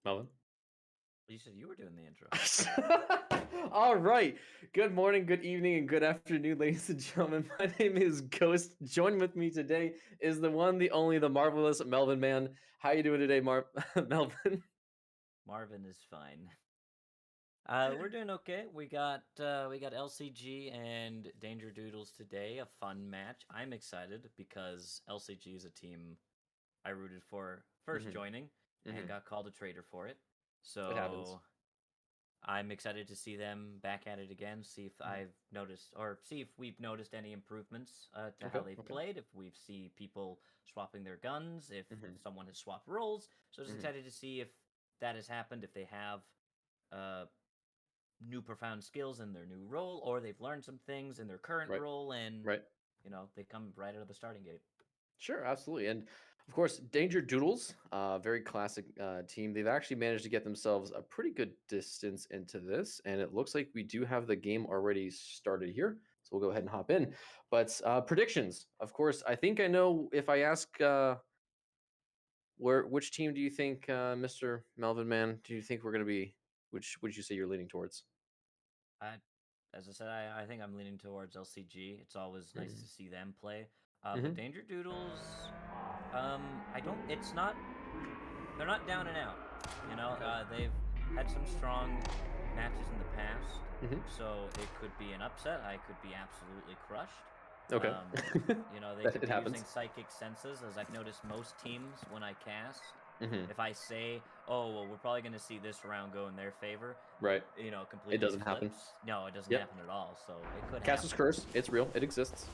Melvin? You said you were doing the intro. All right. Good morning, good evening, and good afternoon, ladies and gentlemen. My name is Ghost. Join with me today is the one, the only, the marvelous Melvin Man. How you doing today, Melvin? Marvin is fine. We're doing okay. We got LCG and Danger Doodles today. A fun match. I'm excited because LCG is a team I rooted for first hmm joining and hmm got called a traitor for it. It happens. So I'm excited to see them back at it again. See if hmm I've noticed or see if we've noticed any improvements to Okay. how they've Okay. played. If we've see people swapping their guns. If hmm someone has swapped roles. So just hmm excited to see if that has happened. If they have uh, new profound skills in their new role, or they've learned some things in their current Right. role, and Right. they come right out of the starting gate. Sure, absolutely. And of course, Danger Doodles, very classic team. They've actually managed to get themselves a pretty good distance into this. And it looks like we do have the game already started here. So we'll go ahead and hop in. But predictions, of course, I think I know if I ask which team do you think, Mr. Melvin Man, do you think we're going to be, which would you say you're leaning towards? I, as I said, I think I'm leaning towards LCG. It's always nice Mm-hmm. to see them play. But Mm-hmm. Danger Doodles, I don't. It's not. They're not down and out. Okay. They've had some strong matches in the past, Mm-hmm. so it could be an upset. I could be absolutely crushed. Okay. Um, they could It be using happens. psychic senses, as I've noticed most teams when I cast. Mm-hmm. If I say, "Oh, well, we're probably going to see this round go in their favor," Right. It completely doesn't happen. flips. No, it doesn't Yep. happen at all. So it could Castus happen. curse. It's real. It exists.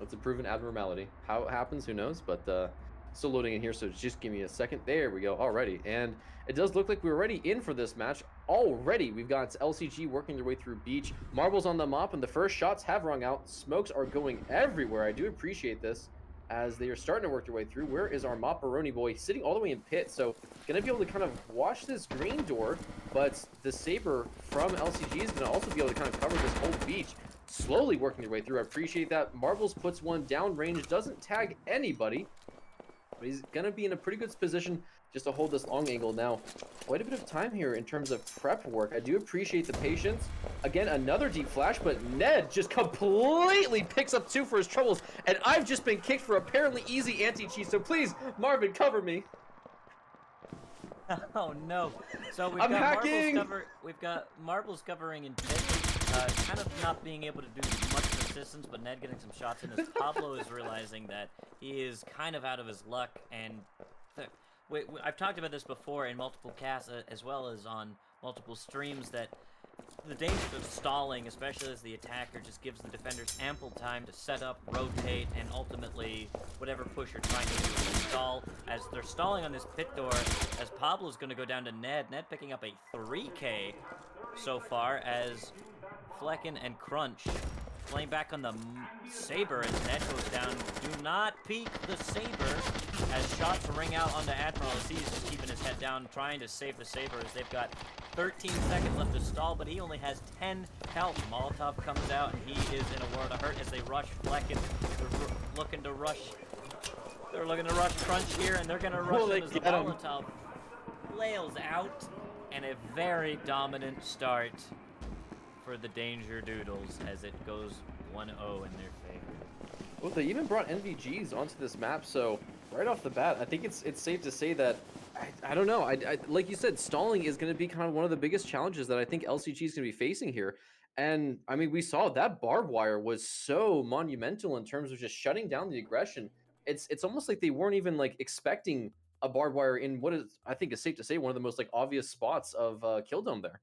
It's a proven abnormality. How it happens, who knows? But still loading in here, so just give me a second. There we go. Already, and it does look like we're already in for this match. Already, we've got LCG working their way through Beach. Marbles on the mop, and the first shots have rung out. Smokes are going everywhere. I do appreciate this as they are starting to work their way through. Where is our Mopperoni boy sitting all the way in pit? So gonna be able to kind of watch this green door, but the Saber from LCG is gonna also be able to kind of cover this whole beach slowly working their way through. I appreciate that. Marbles puts one down range, doesn't tag anybody, but he's going to be in a pretty good position just to hold this long angle. Now, quite a bit of time here in terms of prep work. I do appreciate the patience. Again, another deep flash, but Ned just completely picks up two for his troubles, and I've just been kicked for apparently easy anti-cheat, so please, Marvin, cover me. Oh no! So we've I'm got hacking! marbles covering in pit. Kind of not being able to do much assistance, but Ned getting some shots in as Pablo is realizing that he is kind of out of his luck. And I've talked about this before in multiple casts, as well as on multiple streams, that the danger of stalling, especially as the attacker, just gives the defenders ample time to set up, rotate, and ultimately whatever push you're trying to do is stall. As they're stalling on this pit door, as Pablo's going to go down to Ned. Ned picking up a 3K so far as Flecken and Crunch playing back on the Saber as Ned goes down. Do not peek the Saber as shots ring out onto Admiral as he's just keeping his head down, trying to save the Saber as they've got 13 seconds left to stall, but he only has 10 health. Molotov comes out and he is in a world of hurt as they rush Flecken. They're looking to rush. They're looking to rush Crunch here, and they're going to rush Will him they as the get him? Molotov flails out, and a very dominant start for the Danger Doodles as it goes 1-0 in their favor. Well, they even brought NVGs onto this map, so right off the bat, I think it's safe to say that I don't know. Like you said, stalling is going to be kind of one of the biggest challenges that I think LCG is going to be facing here. And I mean, we saw that barbed wire was so monumental in terms of just shutting down the aggression. It's almost like they weren't even like expecting a barbed wire in what is I think is safe to say one of the most like obvious spots of Kill Dome there.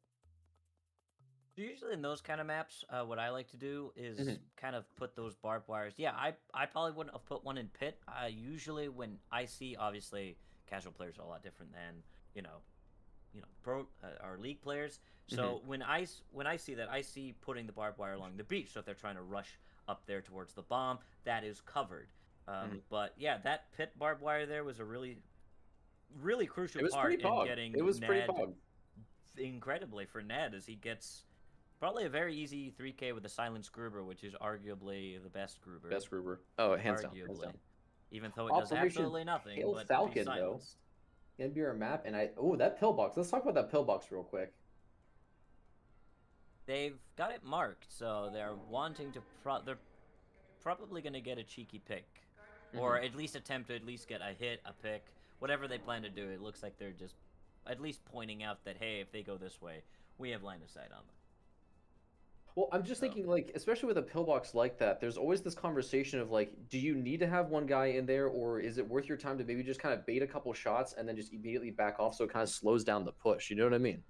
Usually in those kind of maps, what I like to do is hmm kind of put those barbed wires. Yeah, I probably wouldn't have put one in pit. Usually when I see, obviously, casual players are a lot different than you know pro our league players. hmm So when I see that, I see putting the barbed wire along the beach. So if they're trying to rush up there towards the bomb, that is covered. hmm But yeah, that pit barbed wire there was a really crucial It was pretty part in pog. It getting was pretty Ned pog. incredibly for Ned as he gets probably a very easy 3K with the Silence Gruber, which is arguably the best Gruber. Best Gruber. Oh, hands down, hands Arguably. down. Even though it does Operation absolutely nothing Pale but be Falcon, though. silenced. NBR map, and that pillbox. Let's talk about that pillbox real quick. They've got it marked, so they're wanting to they're probably going to get a cheeky pick, or at least attempt to at least get a hit, a pick, whatever they plan to do. It looks like they're just at least pointing out that, hey, if they go this way, we have line of sight on them. Well, I'm just So thinking, like, especially with a pillbox like that, there's always this conversation of like, do you need to have one guy in there, or is it worth your time to maybe just kind of bait a couple shots and then just immediately back off so it kind of slows down the push? You know what I mean?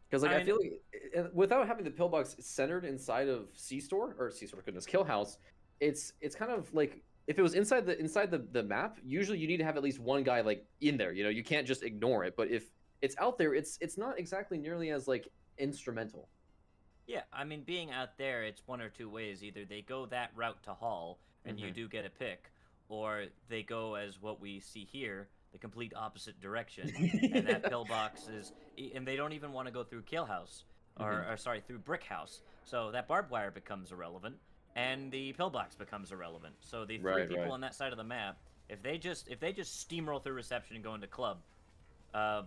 Because like I I mean, feel like without having the pillbox centered inside of C store, goodness, Kill House, it's kind of like if it was inside the map, usually you need to have at least one guy like in there. You know, you can't just ignore it. But if it's out there, it's not exactly nearly as like instrumental. yeah, I mean, being out there, it's one or two ways. Either they go that route to haul, and you Hmm. do get a pick, or they go as what we see here, the complete opposite direction, and that pillbox is, and they don't even want to go through Kill House, Hmm. or sorry, through Brick House. So that barbed wire becomes irrelevant, and the pillbox becomes irrelevant. So the three Right, people right. on that side of the map, if they just steamroll through reception and go into club, uh,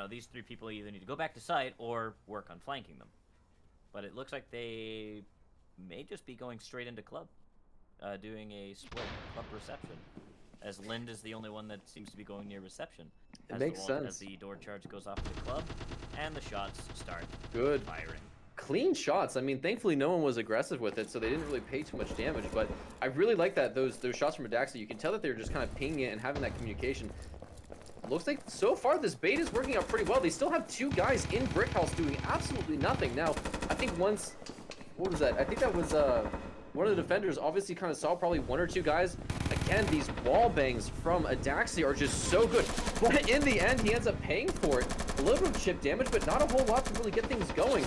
these three people either need to go back to site or work on flanking them. But it looks like they may just be going straight into club, doing a split club reception. As Lind is the only one that seems to be going near reception, It as the makes wall, as sense. the door charge goes off to the club, and the shots start Good. firing. Clean shots. I mean, thankfully no one was aggressive with it, so they didn't really pay too much damage. But I really like that those shots from Adaxa. You can tell that they're just kind of pinging it and having that communication. Looks like so far this bait is working out pretty well. They still have two guys in Brick House doing absolutely nothing. Now, I think once, what was that? I think that was one of the defenders obviously kind of saw probably one or two guys. Again, these wall bangs from Adaxi are just so good. But in the end, he ends up paying for it. A little bit of chip damage, but not a whole lot to really get things going.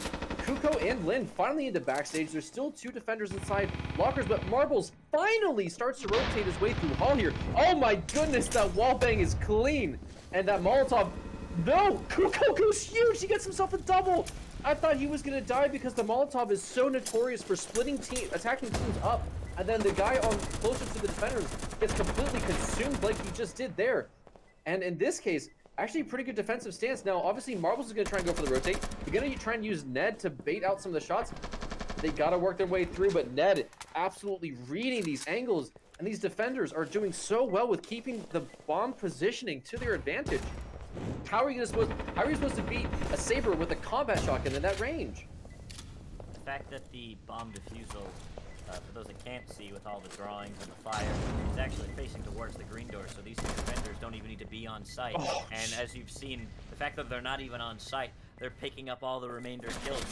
Kuko and Lin finally into backstage. There's still two defenders inside lockers, but Marbles finally starts to rotate his way through Hall here. Oh my goodness, that wall bang is clean. And that Molotov, no, Kuko goes huge. He gets himself a double. I thought he was gonna die because the Molotov is so notorious for splitting attacking teams up. And then the guy on closer to the defenders gets completely consumed like he just did there. And in this case, actually a pretty good defensive stance. Now, obviously, Marbles is going to try and go for the rotate. They're going to try and use Ned to bait out some of the shots. They got to work their way through, but Ned absolutely reading these angles. And these defenders are doing so well with keeping the bomb positioning to their advantage. How are you supposed to beat a Saber with a combat shotgun in that range? The fact that the bomb defusal, for those that can't see with all the drawings and the fire, is actually facing towards the green door, so these two defenders don't even need to be on site. Oh, And as you've seen, the fact that they're not even on site, they're picking up all the remainder kills.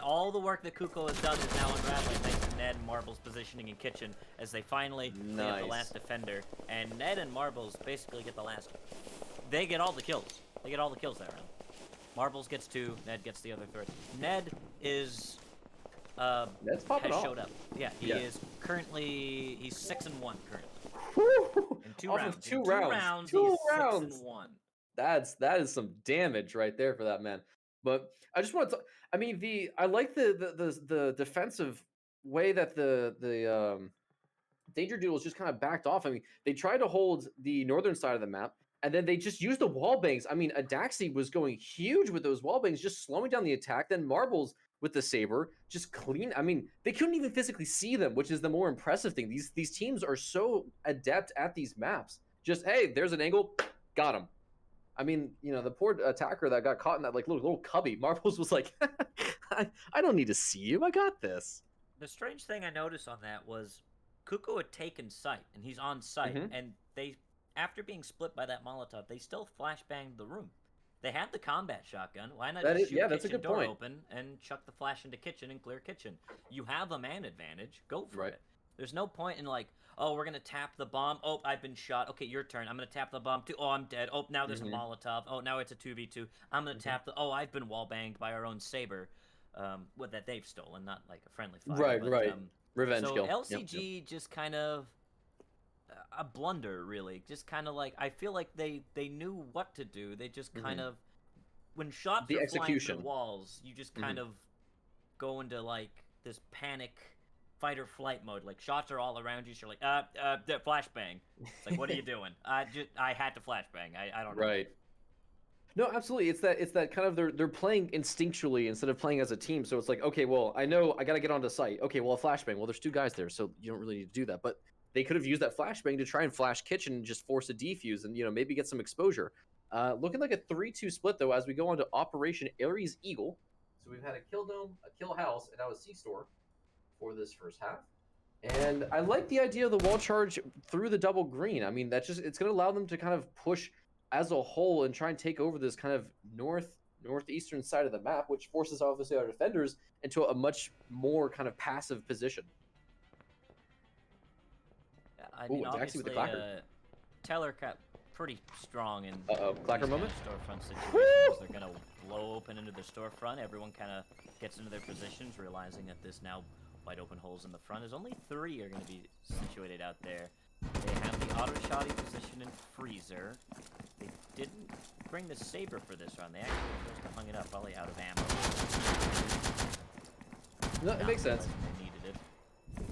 All the work that Kuko has done is now unraveling thanks to Ned and Marbles positioning in kitchen as they finally clean up the nice. last defender. And Ned and Marbles basically get the last. They get all the kills. They get all the kills that round. Marbles gets 2, Ned gets the other 3. Ned is Ned's popping has off. showed up. Yeah, he Yeah. is currently, he's 6-1 currently. Whew. In two Off rounds. of two In two rounds. rounds, Two he's rounds. 6-1. That is some damage right there for that man. But I just want to. I mean, I like the defensive way that the Danger Doodles just kind of backed off. I mean, they tried to hold the northern side of the map, and then they just used the wall bangs. I mean, Adaxi was going huge with those wall bangs, just slowing down the attack. Then Marbles with the saber, just clean. I mean, they couldn't even physically see them, which is the more impressive thing. These teams are so adept at these maps. Just hey, there's an angle, got him. I mean, the poor attacker that got caught in that like little cubby. Marbles was like, I don't need to see you. I got this. The strange thing I noticed on that was Kuko had taken site, and he's on site, Hmm. and they, after being split by that Molotov, they still flashbanged the room. They had the combat shotgun. Why not That just is, shoot yeah, that's a kitchen good door point. open and chuck the flash into kitchen and clear kitchen? You have a man advantage. Go for Right. it. There's no point in like, oh, we're gonna tap the bomb. Oh, I've been shot. Okay, your turn. I'm gonna tap the bomb too. Oh, I'm dead. Oh, now there's a Hmm. Molotov. Oh, now it's a 2v2. I'm gonna tap the. Oh, I've been wall banged by our own saber, what that they've stolen, not like a friendly fire. Right, But right. Revenge so kill. Yep, yep. LCG just kind of a blunder, really. Just kind of like I feel like they knew what to do. They just kind Hmm. of when shots The are flying through execution. walls, you just Hmm. kind of go into like this panic fight or flight mode. Like shots are all around you. So you're like, flashbang. It's like, what are you doing? I had to flashbang. I don't know. Right. No, absolutely. It's that kind of they're playing instinctually instead of playing as a team. So it's like, okay, well, I know I got to get onto site. Okay, well, a flashbang. Well, there's 2 guys there, so you don't really need to do that. But they could have used that flashbang to try and flash kitchen and just force a defuse and maybe get some exposure. Looking like a 3-2 split though as we go on to Operation Aries Eagle. So we've had a kill dome, a kill house, and now a C store for this first half. And I like the idea of the wall charge through the double green. I mean, it's going to allow them to kind of push as a whole and try and take over this kind of northeastern side of the map, which forces obviously our defenders into a much more kind of passive position. I mean, obviously, Teller kept pretty strong in clacker moment. Storefront situations. They're gonna blow open into the storefront. Everyone kind of gets into their positions, realizing that this now wide open holes in the front is only 3 are going to be situated out there. They have the auto shotty position in freezer. They didn't bring the saber for this round. They actually just hung it up, probably out of ammo. No, it makes sense. They needed it.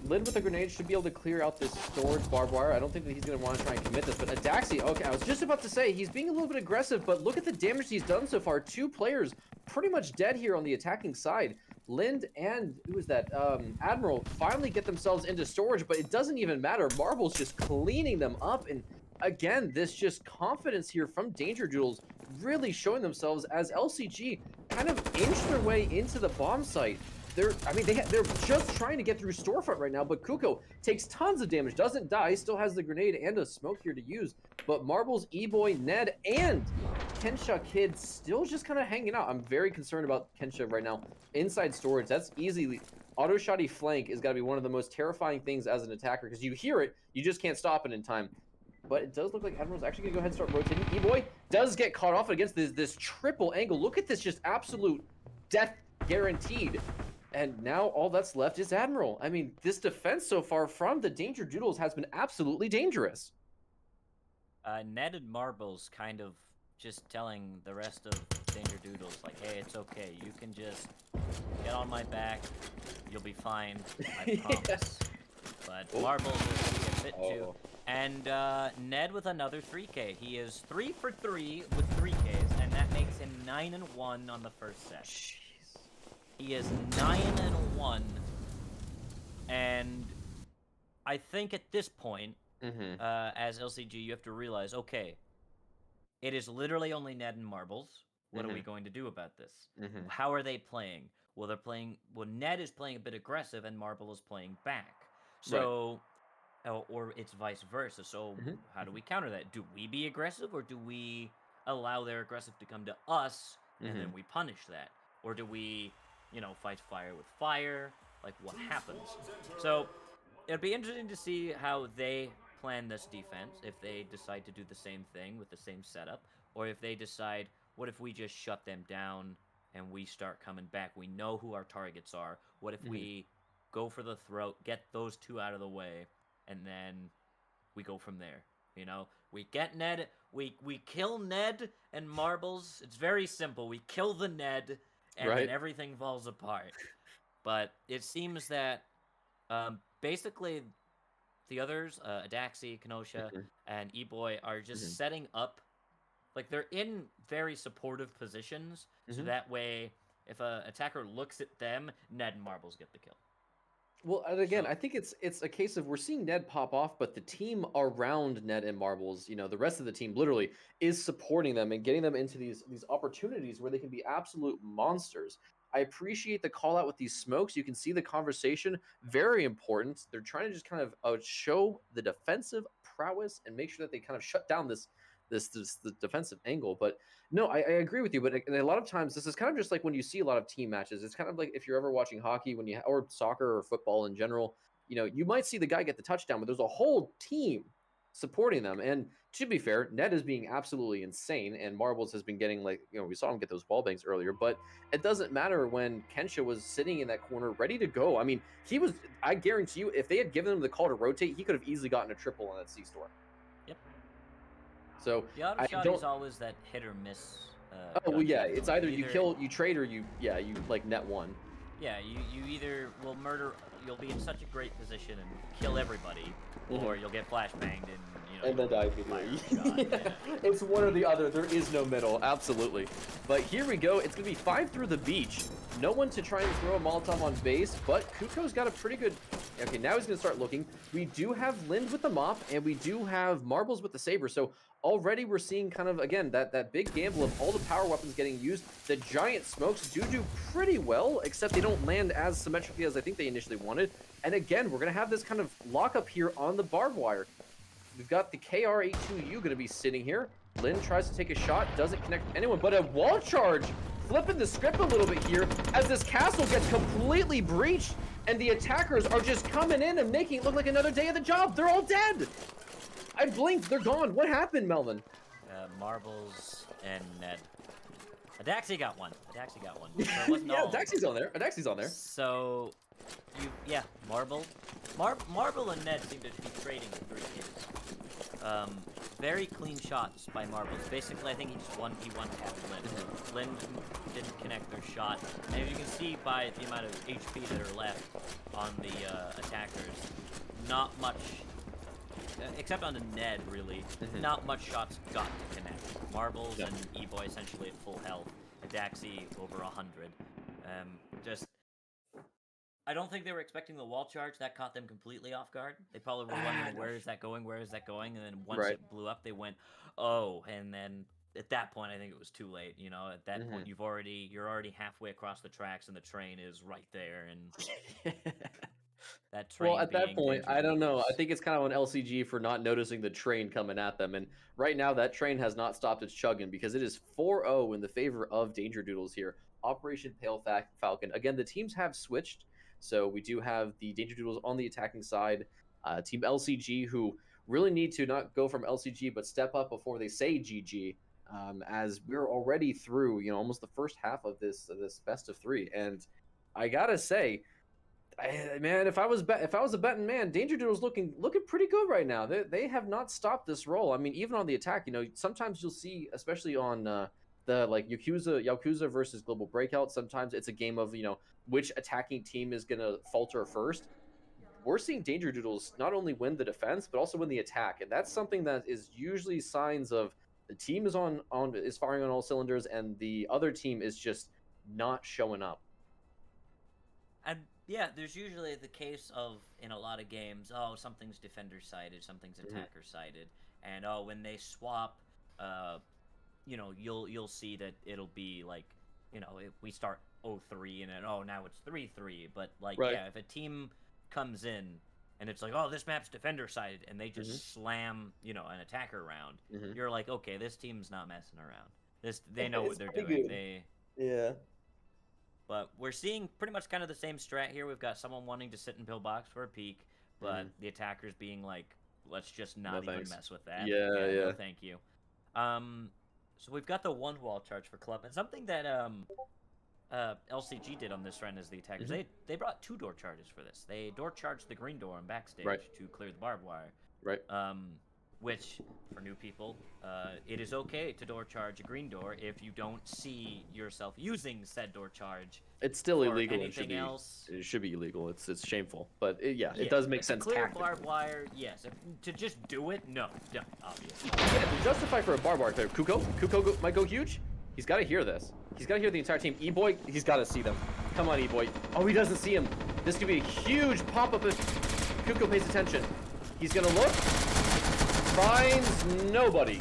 Lid with a grenade should be able to clear out this storage barbed wire. I don't think that he's going to want to try and commit this, but Adaxi, okay, I was just about to say, he's being a little bit aggressive, but look at the damage he's done so far. 2 players pretty much dead here on the attacking side. Lind and, who is that, Admiral finally get themselves into storage, but it doesn't even matter. Marble's just cleaning them up, and again, this just confidence here from Danger Doodles really showing themselves as LCG kind of inch their way into the bomb site. They're just trying to get through storefront right now, but Kuko takes tons of damage, doesn't die, still has the grenade and a smoke here to use. But Marbles, E-Boy, Ned, and Kensha Kid still just kind of hanging out. I'm very concerned about Kensha right now. Inside storage, that's easily... Auto shotty flank is got to be one of the most terrifying things as an attacker, because you hear it, you just can't stop it in time. But it does look like Admiral's actually going to go ahead and start rotating. E-Boy does get caught off against this triple angle. Look at this, just absolute death guaranteed. And now all that's left is Admiral. I mean, this defense so far from the Danger Doodles has been absolutely dangerous. Ned and Marbles kind of just telling the rest of Danger Doodles, like, hey, it's okay. You can just get on my back. You'll be fine. I promise. Yes. But Marbles is a bit too. And Ned with another 3K. He is 3 for 3 with 3Ks, and that makes him 9-1 on the first set. He is 9-1, and I think at this point, as LCG, you have to realize, okay, it is literally only Ned and Marbles. What are we going to do about this? How are they playing? Well, Ned is playing a bit aggressive, and Marble is playing back. So, or it's vice versa. So, how do we counter that? Do we be aggressive, or do we allow their aggressive to come to us, and then we punish that? Or do we... fight fire with fire, like what happens. So it'd be interesting to see how they plan this defense, if they decide to do the same thing with the same setup, or if they decide, what if we just shut them down and we start coming back? We know who our targets are. What if we go for the throat, get those 2 out of the way, and then we go from there? We get Ned, we kill Ned and Marbles. It's very simple. We kill the Ned, and then everything falls apart. But it seems that basically the others, Adaxi, Kenosha, and E-Boy, are just setting up, like they're in very supportive positions, so that way, if an attacker looks at them, Ned and Marbles get the kill. Well, and again, I think it's a case of we're seeing Ned pop off, but the team around Ned and Marbles, the rest of the team literally is supporting them and getting them into these opportunities where they can be absolute monsters. I appreciate the call out with these smokes. You can see the conversation, very important. They're trying to just kind of show the defensive prowess and make sure that they kind of shut down the defensive angle. But no, I agree with you. But a lot of times this is kind of just like when you see a lot of team matches. It's kind of like if you're ever watching hockey or soccer or football in general, you might see the guy get the touchdown, but there's a whole team supporting them. And to be fair, Ned is being absolutely insane, and Marbles has been getting we saw him get those wall bangs earlier, but it doesn't matter when Kensha was sitting in that corner ready to go. I mean, I guarantee you, if they had given him the call to rotate, he could have easily gotten a triple on that C-store. Yep. So the auto shot is always that hit or miss. Well, yeah, it's either you kill, you trade, or you like net one. Yeah, you either will murder you'll be in such a great position and kill everybody, or you'll get flashbanged and And then die immediately. It's one or the other. There is no middle. Absolutely. But here we go. It's going to be 5 through the beach. No one to try and throw a Molotov on base, but Kuko's got a pretty good... Okay, now he's going to start looking. We do have Lind with the mop, and we do have Marbles with the saber. So already we're seeing kind of, again, that big gamble of all the power weapons getting used. The giant smokes do pretty well, except they don't land as symmetrically as I think they initially wanted. And again, we're going to have this kind of lockup here on the barbed wire. We've got the KR82U going to be sitting here. Lin tries to take a shot, doesn't connect anyone, but a wall charge flipping the script a little bit here as this castle gets completely breached and the attackers are just coming in and making it look like another day of the job. They're all dead. I blinked, they're gone. What happened, Melvin? Marbles and Ned. Adaxi got one. So it wasn't Yeah, all. Adaxi's on there. Adaxi's on there. So, Marble and Ned seem to be trading 3 kills. Very clean shots by Marbles. Basically, I think he won tapped Lin. Lin didn't connect their shot. And as you can see by the amount of HP that are left on the attackers, not much, except on the Ned, really, not much shots got to connect. Marbles and E-Boy essentially at full health. Adaxi over 100. I don't think they were expecting the wall charge. That caught them completely off guard. They probably were wondering, where is that going? And then once it blew up, they went, oh. And then at that point, I think it was too late. You know, at that point, you're already halfway across the tracks, and the train is right there. And that train. Well, at that point, I don't know. I think it's kind of on LCG for not noticing the train coming at them. And right now, that train has not stopped its chugging because it is 4-0 in the favor of Danger Doodles here. Operation Pale Falcon. Again, the teams have switched. So we do have the Danger Doodles on the attacking side, Team LCG, who really need to not go from LCG, but step up before they say GG, as we're already through, almost the first half of this best of 3. And I gotta say, man, if I was a betting man, Danger Doodles looking pretty good right now. They have not stopped this roll. I mean, even on the attack, sometimes you'll see, especially on the Yakuza versus Global Breakout, sometimes it's a game of which attacking team is gonna falter first. We're seeing Danger Doodles not only win the defense but also win the attack, and that's something that is usually signs of the team is is firing on all cylinders and the other team is just not showing up. And yeah, there's usually the case of, in a lot of games, something's defender sided, something's attacker sided, and when they swap, you'll see that it'll be like, if we start 0-3 and then now it's 3-3, but if a team comes in and it's like, this map's defender sided, and they just slam an attacker around, you're like, okay, this team's not messing around. They know what they're doing. But we're seeing pretty much kind of the same strat here. We've got someone wanting to sit in pillbox for a peek, but the attackers being like, let's just not even mess with that. Yeah. No, thank you. So we've got the 1 wall charge for Club, and something that LCG did on this run as the attackers. They brought 2 door charges for this. They door charged the green door on backstage to clear the barbed wire. Right. Which, for new people, it is okay to door charge a green door if you don't see yourself using said door charge. It's still illegal. Anything else. It should be illegal. It's shameful. But it does make sense. Clear barbed wire, yes. To just do it, no, obviously. Yeah, to justify for a barbed wire clear. Kuko might go huge. He's got to hear this. He's got to hear the entire team. E-Boy, he's got to see them. Come on, E-Boy. Oh, he doesn't see him. This could be a huge pop-up if Kuko pays attention. He's going to look. Finds nobody.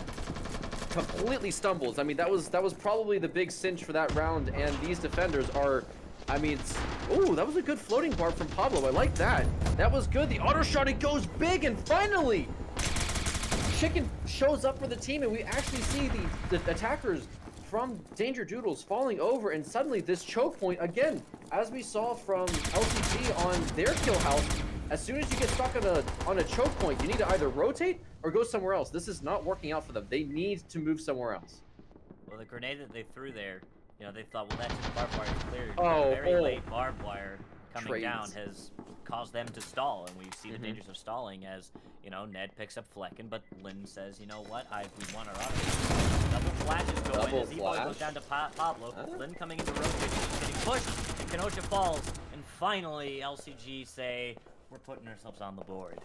Completely stumbles. I mean, that was probably the big cinch for that round, and these defenders are, that was a good floating barb from Pablo. I like that. That was good. The auto shot, it goes big, and finally, Chicken shows up for the team, and we actually see the attackers from Danger Doodles falling over, and suddenly this choke point, again, as we saw from LCG on their kill house, as soon as you get stuck on a choke point, you need to either rotate or go somewhere else. This is not working out for them. They need to move somewhere else. Well, the grenade that they threw there, they thought, well, that's just barbed wire cleared. Very late barbed wire coming down has caused them to stall, and we see the dangers of stalling as, Ned picks up Flecken, but Lynn says, you know what, we want our auto. Double flashes going as E-Boy goes down to Pablo. Lynn coming into rotation, getting pushed, and Kenosha falls, and finally, LCG say, we're putting ourselves on the board.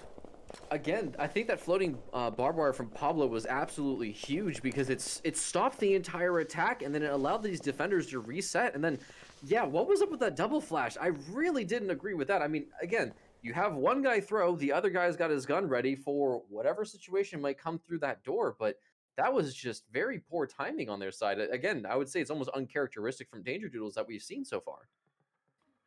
Again, I think that floating barbed wire from Pablo was absolutely huge because it stopped the entire attack and then it allowed these defenders to reset. And then, yeah, what was up with that double flash? I really didn't agree with that. I mean, again, you have one guy throw, the other guy's got his gun ready for whatever situation might come through that door, but that was just very poor timing on their side. Again, I would say it's almost uncharacteristic from Danger Doodles that we've seen so far.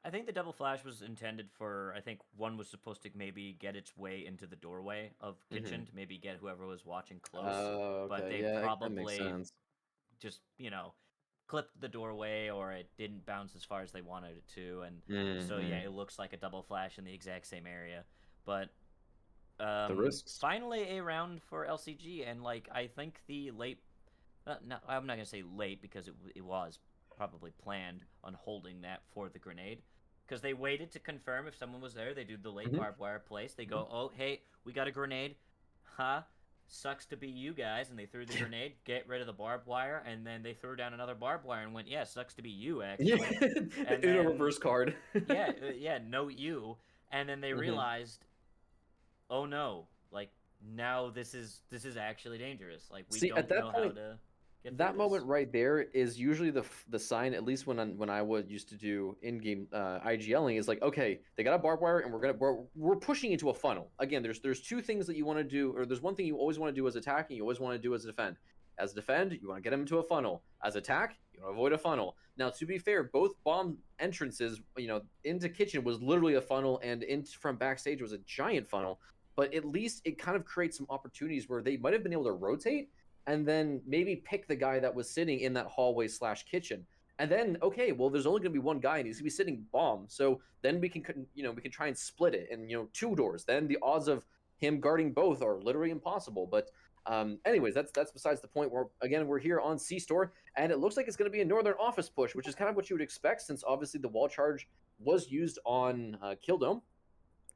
I think the double flash was intended for, I think one was supposed to maybe get its way into the doorway of kitchen to maybe get whoever was watching close, but Okay, they yeah, that makes probably sense. just, clipped the doorway or it didn't bounce as far as they wanted it to, and so yeah, Hmm. it looks like a double flash in the exact same area. But The risks. finally a round for LCG, and like I think the late, no, I'm not gonna say late because it was probably planned on holding that for the grenade, because they waited to confirm if someone was there. They do the late Hmm. barbed wire place. They go, oh hey, we got a grenade, huh? Sucks to be you guys, and they threw the grenade, get rid of the barbed wire, and then they threw down another barbed wire and went, yeah, sucks to be you Yeah, actually, and in a then reverse card. yeah, yeah, no you, and then they Hmm. realized, oh no, like now this is actually dangerous. Like we See, at don't that know how point, to get through that moment this. right there is usually the sign. At least when I was used to do in game IGLing, is like, okay, they got a barbed wire, and we're pushing into a funnel. Again, there's two things that you want to do, or there's one thing you always want to do as attack, and you always want to do as defend. As defend, you want to get them into a funnel. As attack, you want to avoid a funnel. Now, to be fair, both bomb entrances, into kitchen was literally a funnel, and in from backstage was a giant funnel. But at least it kind of creates some opportunities where they might have been able to rotate and then maybe pick the guy that was sitting in that hallway slash kitchen. And then, okay, well, there's only going to be one guy, and he's going to be sitting bomb. So then we can try and split it, and two doors. Then the odds of him guarding both are literally impossible. But anyways, that's besides the point. We're here on C store, and it looks like it's going to be a northern office push, which is kind of what you would expect, since obviously the wall charge was used on Kildome.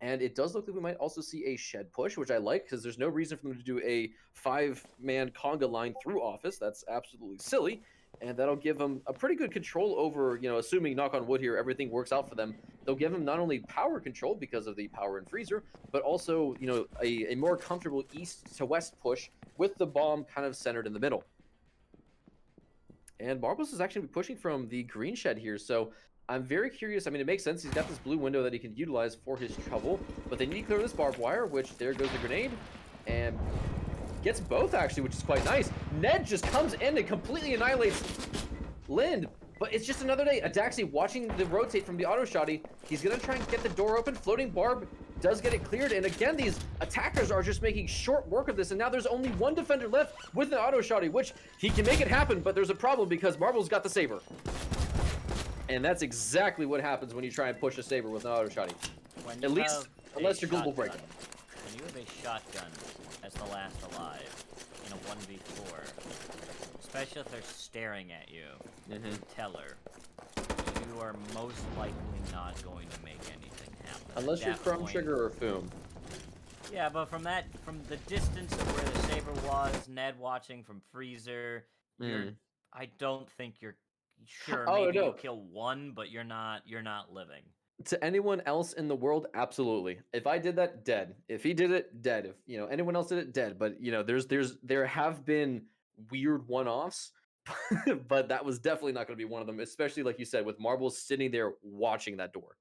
And it does look like we might also see a shed push, which I like because there's no reason for them to do a 5-man conga line through office. That's absolutely silly. And that'll give them a pretty good control over, assuming, knock on wood here, everything works out for them. They'll give them not only power control because of the power and freezer, but also, a more comfortable east to west push with the bomb kind of centered in the middle. And Marbles is actually pushing from the green shed here, so I'm very curious. I mean, it makes sense. He's got this blue window that he can utilize for his trouble, but they need to clear this barbed wire, which there goes the grenade, and gets both, actually, which is quite nice. Ned just comes in and completely annihilates Lind, but it's just another day. Adaxi watching the rotate from the auto shotty. He's going to try and get the door open. Floating barb does get it cleared, and again, these attackers are just making short work of this, and now there's only one defender left with an auto shotty, which he can make it happen, but there's a problem because Marble's got the saber. And that's exactly what happens when you try and push a saber with an auto shotty. At least, unless you're global breakout. When you have a shotgun as the last alive in a 1v4, especially if they're staring at you, teller, you are most likely not going to make anything happen. Unless you're Chrome Sugar or Foom. Yeah, but from the distance of where the saber was, Ned watching from freezer, I don't think you're sure. Maybe you kill one, but you're not living. To anyone else in the world, absolutely. If I did that, dead. If he did it, dead. If anyone else did it, dead. But there have been weird one-offs, but that was definitely not going to be one of them. Especially like you said, with Marbles sitting there watching that door.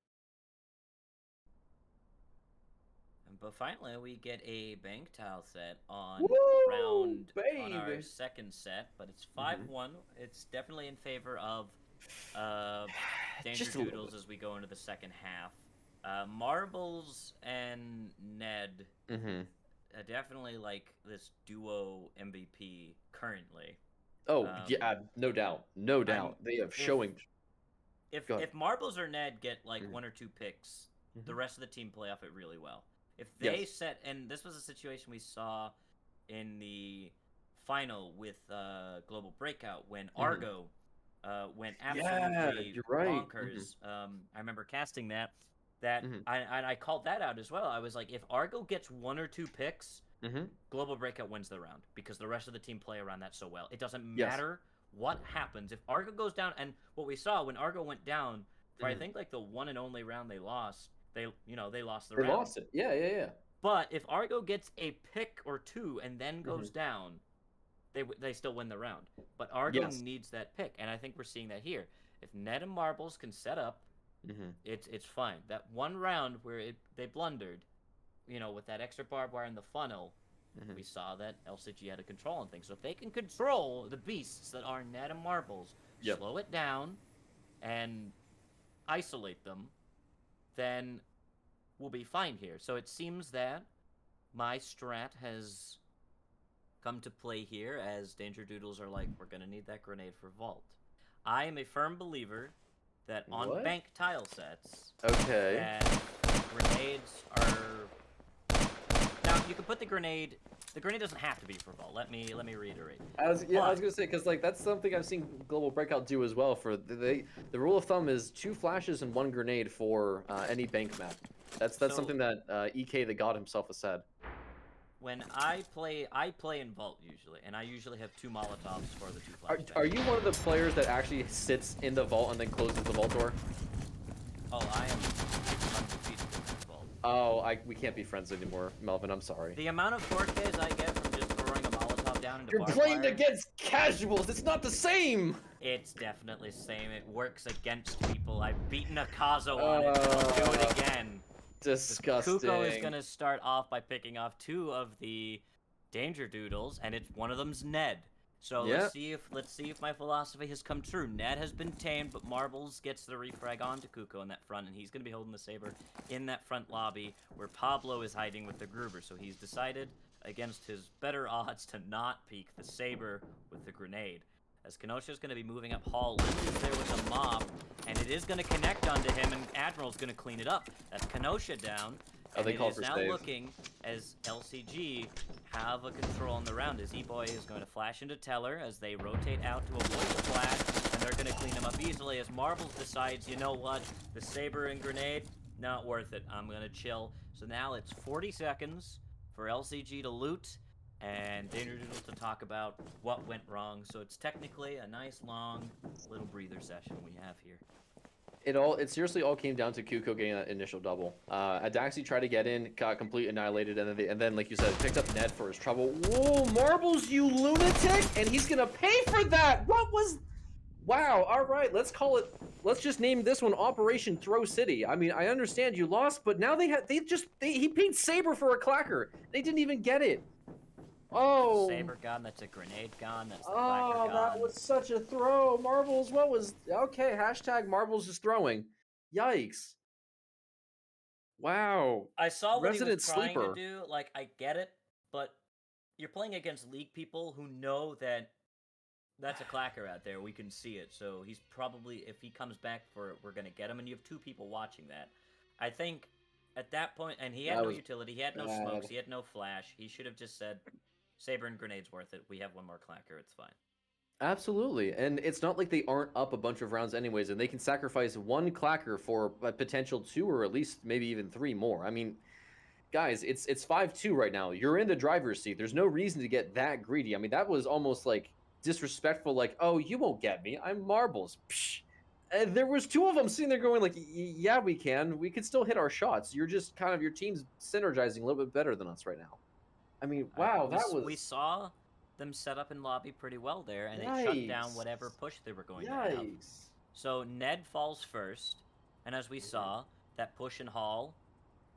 But finally, we get a bank tile set on on our second set, but it's 5-1. It's definitely in favor of Danger Doodles as we go into the second half. Marbles and Ned definitely like this duo MVP currently. Oh, yeah, no doubt. No doubt. They have showing. If Marbles or Ned get like one or two picks, the rest of the team play off it really well. If they set, and this was a situation we saw in the final with Global Breakout when Argo went absolutely bonkers. I remember casting that. I called that out as well. I was like, if Argo gets one or two picks, Global Breakout wins the round because the rest of the team play around that so well. It doesn't matter what happens. If Argo goes down, and what we saw when Argo went down, for I think like the one and only round they lost, they lost the They round. lost it. Yeah, yeah, yeah. But if Argo gets a pick or two and then Hmm. goes down, they still win the round. But Argo Yes. needs that pick, and I think we're seeing that here. If Ned and Marbles can set up, Hmm. it's fine. That one round where they blundered, with that extra barbed wire in the funnel, Hmm. we saw that LCG had a control on things. So if they can control the beasts that are Ned and Marbles, Yep. slow it down, and isolate them, then we'll be fine here. So it seems that my strat has come to play here as Danger Doodles are like, we're going to need that grenade for Vault. I am a firm believer that on What? bank tile sets, Okay. that grenades are... Now, you can put the grenade doesn't have to be for Vault. Let me reiterate. I was gonna say, because like that's something I've seen Global Breakout do as well. For the rule of thumb is 2 flashes and 1 grenade for any bank map. That's So, something that EK the God himself has said. when I play in Vault usually, and I usually have 2 Molotovs for the 2 Are, flashbangs. are you one of the players that actually sits in the vault and then closes the vault door? Oh, I am undefeated in that Vault. Oh, we can't be friends anymore, Melvin. I'm sorry. The amount of 4Ks I get from just throwing a Molotov down into You're barbed playing wire, against casuals. It's not the same. it's definitely the same. It works against people. I've beaten a Kazo on it, and I'll do it again. Disgusting. Kuko is going to start off by picking off 2 of the Danger Doodles, and one of them's Ned. So Yeah. let's see if my philosophy has come true. Ned has been tamed, but Marbles gets the refrag onto Kuko in that front, and he's going to be holding the saber in that front lobby where Pablo is hiding with the Gruber. So he's decided, against his better odds, to not peek the saber with the grenade. As Kenosha's going to be moving up hall, Lind is there with a mop, and it is going to connect onto him, and Admiral's going to clean it up. That's Kenosha down, Oh, and they it called is for now save. looking as LCG have a control on the round, as E-Boy is going to flash into Teller as they rotate out to avoid the flash, and they're going to clean him up easily as Marbles decides, you know what, the saber and grenade, not worth it, I'm going to chill. So now it's 40 seconds for LCG to loot, and Danger Doodle to talk about what went wrong. So it's technically a nice long little breather session we have here. It seriously all came down to Kuko getting that initial double. Adaxi tried to get in, got completely annihilated, and then like you said, picked up Ned for his trouble. Whoa, Marbles, you lunatic! And he's gonna pay for that. What was? Wow. All right, let's call it. Let's just name this one Operation Throw City. I mean, I understand you lost, but now he paid Saber for a clacker. They didn't even get it. Oh. Saber gone, that's a grenade gone, that's the Oh, clacker that gone. was such a throw. Marbles, what was... Okay, hashtag Marbles is throwing. Yikes. Wow. I saw what he was Resident trying sleeper. to do, like, I get it, but you're playing against League people who know that that's a clacker out there, we can see it, so he's probably, if he comes back for it, we're gonna get him, and you have 2 people watching that. I think, at that point, and he had That no was utility, he had no bad. smokes, he had no flash, he should have just said, Saber and grenade's worth it, we have 1 more clacker, it's fine. Absolutely. And it's not like they aren't up a bunch of rounds anyways, and they can sacrifice 1 clacker for a potential 2 or at least maybe even 3 more. I mean, guys, it's 5-2 right now. You're in the driver's seat. There's no reason to get that greedy. I mean, that was almost like disrespectful, like, oh, you won't get me. I'm Marbles. Psh. And there was 2 of them sitting there going like, yeah, we can. We can still hit our shots. You're just kind of, your team's synergizing a little bit better than us right now. I mean, wow, We saw them set up in lobby pretty well there, and it shut down whatever push they were going to have. Yikes. So Ned falls first, and as we saw, that push in hall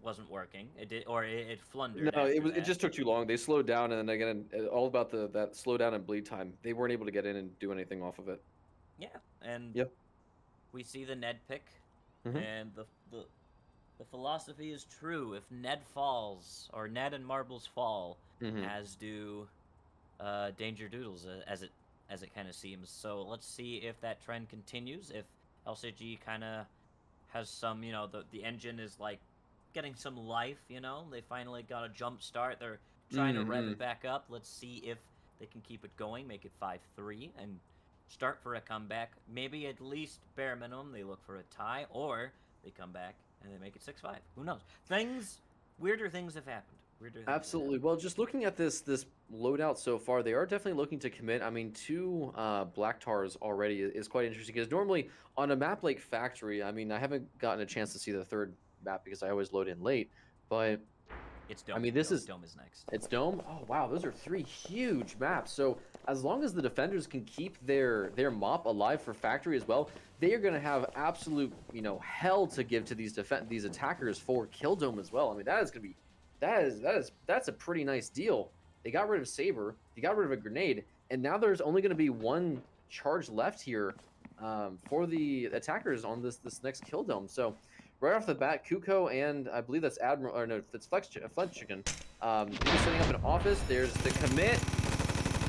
wasn't working. It flundered. No, After it that. just took too long. They slowed down, and then again, all about that slowdown and bleed time. They weren't able to get in and do anything off of it. Yeah, and Yep. we see the Ned pick, Mhm. and the philosophy is true. If Ned falls, or Ned and Marbles fall, Mhm. as do Danger Doodles, as it kind of seems. So let's see if that trend continues. If LCG kind of has some, the engine is like getting some life. They finally got a jump start. They're trying to rev it back up. Let's see if they can keep it going, make it 5-3, and start for a comeback. Maybe at least bare minimum they look for a tie, or they come back and they make it 6-5. Who knows? Weirder things have happened. Weirder things have Absolutely. happened. Well, just looking at this loadout so far, they are definitely looking to commit. I mean, two black tars already is quite interesting because normally on a map like Factory, I mean, I haven't gotten a chance to see the third map because I always load in late, but It's I Dome. mean, this is Dome is next. it's Dome. Oh wow, those are three huge maps. So as long as the defenders can keep their mop alive for Factory as well, they are going to have absolute hell to give to these attackers for Kill Dome as well. I mean, that is going to be that's a pretty nice deal. They got rid of Saber, they got rid of a grenade, and now there's only going to be one charge left here for the attackers on this next Kill Dome. So right off the bat, Kuko and I believe that's Admiral, or no, that's Flex Chicken. He's setting up an office. There's the commit.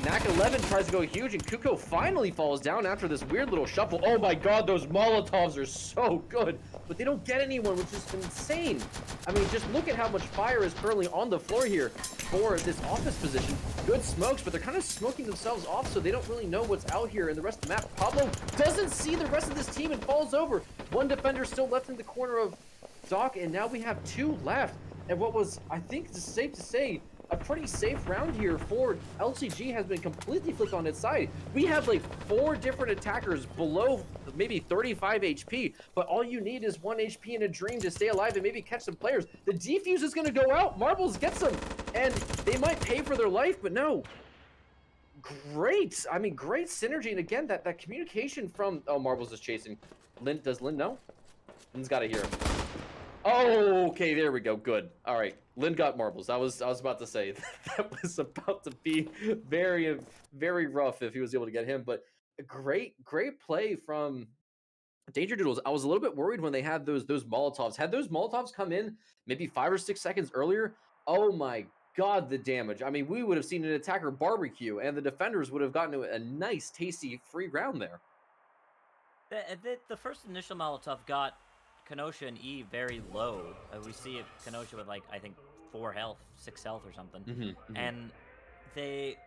Knack 11 tries to go huge, and Kuko finally falls down after this weird little shuffle. Oh my god, those Molotovs are so good, but they don't get anyone, which is insane. I mean, just look at how much fire is currently on the floor here for this office position. Good smokes, but they're kind of smoking themselves off, so they don't really know what's out here in the rest of the map. Pablo doesn't see the rest of this team and falls over. One defender still left in the corner of Doc, and now we have two left. And what was, I think it's safe to say, a pretty safe round here for LCG has been completely flipped on its side. We have like 4 different attackers below maybe 35 HP, but all you need is 1 HP and a dream to stay alive and maybe catch some players. The defuse is going to go out. Marbles gets them, and they might pay for their life, but no. Great. I mean, great synergy. And again, that communication from... Oh, Marbles is chasing. Does Lynn know? Lynn's got to hear him. Oh, okay, there we go. Good. All right, Lynn got marbles. I was about to say that was about to be very, very rough if he was able to get him. But a great play from Danger Doodles. I was a little bit worried when they had those Molotovs. Had those Molotovs come in maybe 5 or 6 seconds earlier, oh my god, the damage. I mean, we would have seen an attacker barbecue, and the defenders would have gotten a nice, tasty, free round there. The first initial Molotov got Kenosha and E very low. We see it, Kenosha with like, I think 4 health, 6 health or something. And they,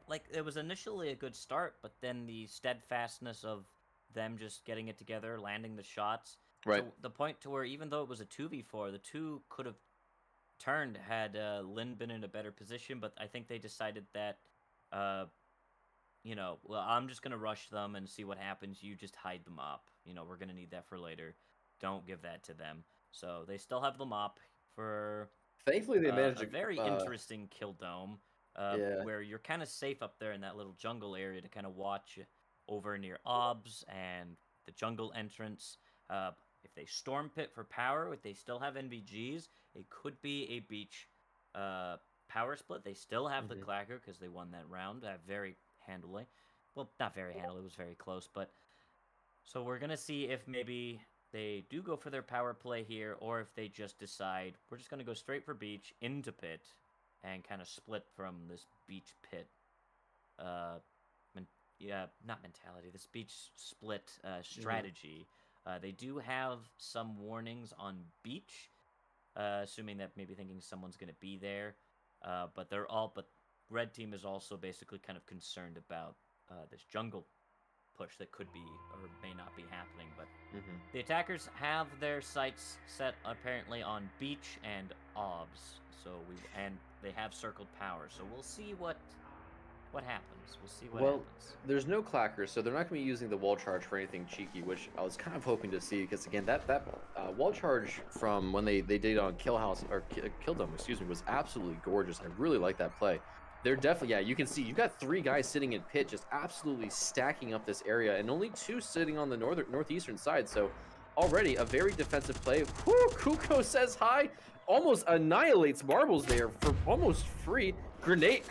like, it was initially a good start, but then the steadfastness of them just getting it together, landing the shots. Right. To the point to where even though it was a 2v4, the 2 could have turned had Lynn been in a better position, but I think they decided that, well, I'm just going to rush them and see what happens. You just hide the mop. We're going to need that for later. Don't give that to them. So they still have the mop for Thankfully, they managed a very interesting kill dome where you're kind of safe up there in that little jungle area to kind of watch over near OBS and the jungle entrance. If they storm pit for power, if they still have NVGs, it could be a beach power split. They still have the clacker because they won that round very handily. Well, not very handily. It was very close, but so we're going to see if maybe they do go for their power play here, or if they just decide we're just going to go straight for beach into pit and kind of split from this beach pit. Not mentality. This beach split strategy. They do have some warnings on beach, assuming that maybe thinking someone's going to be there. But red team is also basically kind of concerned about this jungle push that could be or may not be happening. But the attackers have their sights set apparently on beach and OBS. And they have circled power. So we'll see what happens. We'll see what happens. There's no clackers, so they're not going to be using the wall charge for anything cheeky, which I was kind of hoping to see, because again, that wall charge from when they did it on Kill Dome, was absolutely gorgeous. I really like that play. They're definitely, you can see you've got 3 guys sitting in pit, just absolutely stacking up this area, and only 2 sitting on the northeastern side. So already a very defensive play. Whew, Kuko says hi, almost annihilates Marbles there for almost free. Grenade?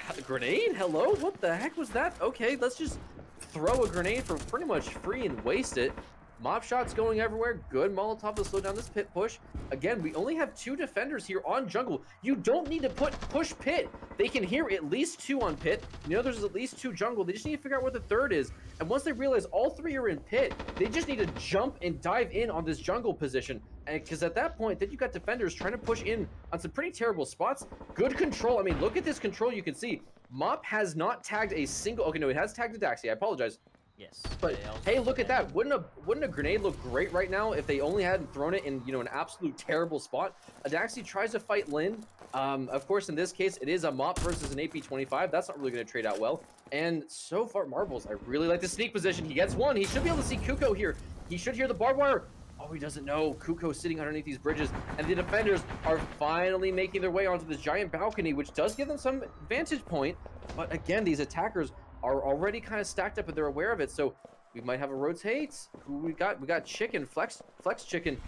Hello? What the heck was that? Okay, let's just throw a grenade for pretty much free and waste it. Mob shots going everywhere. Good Molotov to slow down this pit push. Again, we only have 2 defenders here on jungle. You don't need to push pit. They can hear at least 2 on pit. There's at least 2 jungle. They just need to figure out where the 3rd is. And once they realize all 3 are in pit, they just need to jump and dive in on this jungle position. And because at that point, then you got defenders trying to push in on some pretty terrible spots. Good control. I mean, look at this control. You can see Mop has not tagged a single. Okay, no, it has tagged a Daxi. I apologize. Yes. But they also hey, look at spend- that. Wouldn't a grenade look great right now if they only hadn't thrown it in, an absolute terrible spot? Adaxi tries to fight Lin. Of course, in this case, it is a mop versus an AP-25. That's not really going to trade out well. And so far, Marbles, I really like the sneak position. He gets one. He should be able to see Kuko here. He should hear the barbed wire. Oh, he doesn't know. Kuko's sitting underneath these bridges, and the defenders are finally making their way onto this giant balcony, which does give them some vantage point. But again, these attackers are already kind of stacked up and they're aware of it. So we might have a rotate. Who we got? We got Chicken, Flex Chicken.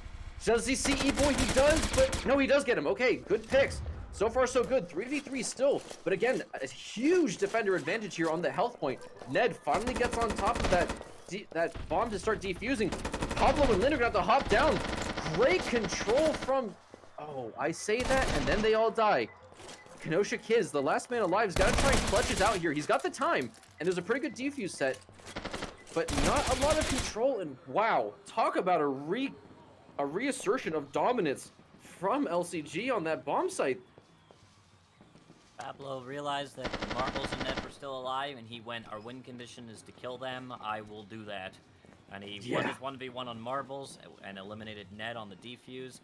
Does he see E-Boy? He does, but no, he does get him. Okay, good picks. So far, so good. 3v3 still. But again, a huge defender advantage here on the health point. Ned finally gets on top of that bomb to start defusing. Pablo and Lin are going to have to hop down. Great control from... Oh, I say that, and then they all die. Kenosha Kids, the last man alive, has got to try and clutch it out here. He's got the time, and there's a pretty good defuse set, but not a lot of control. And wow, talk about a reassertion of dominance from LCG on that bomb site. Pablo realized that Marbles and Ned were still alive, and he went, our win condition is to kill them, I will do that. And he won his 1v1 on Marbles and eliminated Ned on the defuse.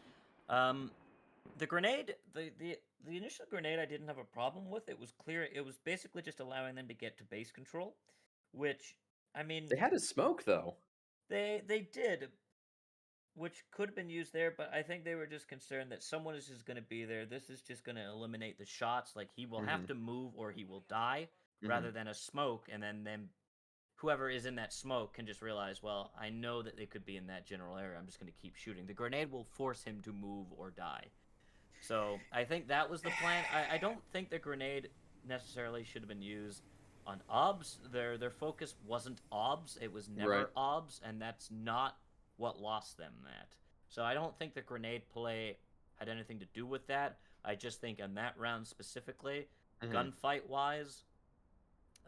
The grenade, the initial grenade I didn't have a problem with. It was clear, it was basically just allowing them to get to base control, which, I mean... They had a smoke, though. They did, which could have been used there, but I think they were just concerned that someone is just going to be there. This is just going to eliminate the shots. Like, he will have to move or he will die, rather than a smoke, and then whoever is in that smoke can just realize, well, I know that they could be in that general area. I'm just going to keep shooting. The grenade will force him to move or die. So I think that was the plan. I don't think the grenade necessarily should have been used on OBS. Their focus wasn't OBS. It was never OBS, and that's not what lost them that. So I don't think the grenade play had anything to do with that. I just think in that round specifically, gunfight-wise,